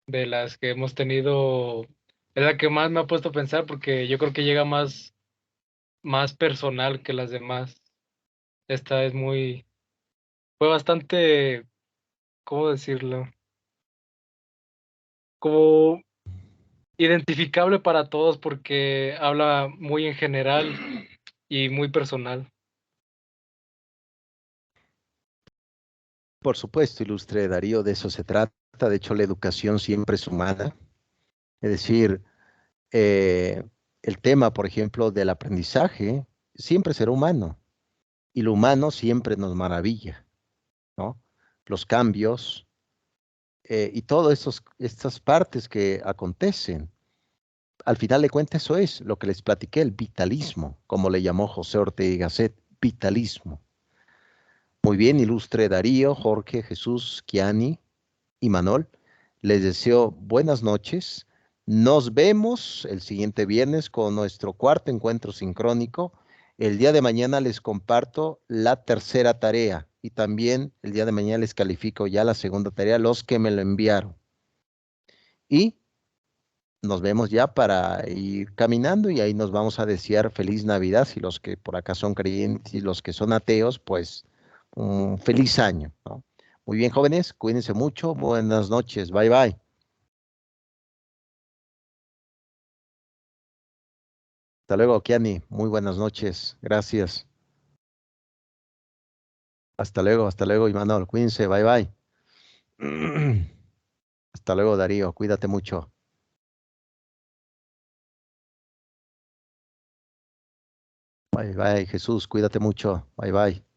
de las que hemos tenido, es la que más me ha puesto a pensar porque yo creo que llega más personal que las demás. Esta es fue bastante, ¿cómo decirlo? Como identificable para todos porque habla muy en general y muy personal. Por supuesto, ilustre Darío, de eso se trata. De hecho, la educación siempre es humana. Es decir, eh, el tema, por ejemplo, del aprendizaje siempre será humano y lo humano siempre nos maravilla, ¿no? Los cambios y todas estas partes que acontecen. Al final de cuentas, eso es lo que les platiqué, el vitalismo, como le llamó José Ortega y Gasset, vitalismo. Muy bien, ilustre Darío, Jorge, Jesús, Kiani y Manol. Les deseo buenas noches. Nos vemos el siguiente viernes con nuestro cuarto encuentro sincrónico. El día de mañana les comparto la tercera tarea y también el día de mañana les califico ya la segunda tarea, los que me lo enviaron. Y nos vemos ya para ir caminando y ahí nos vamos a desear feliz Navidad. Si los que por acá son creyentes y los que son ateos, pues un feliz año, ¿no? Muy bien, jóvenes, cuídense mucho. Buenas noches. Bye, bye. Hasta luego, Kiani. Muy buenas noches. Gracias. Hasta luego, Imanol. Cuídense. Bye, bye. Hasta luego, Darío. Cuídate mucho. Bye, bye, Jesús. Cuídate mucho. Bye, bye.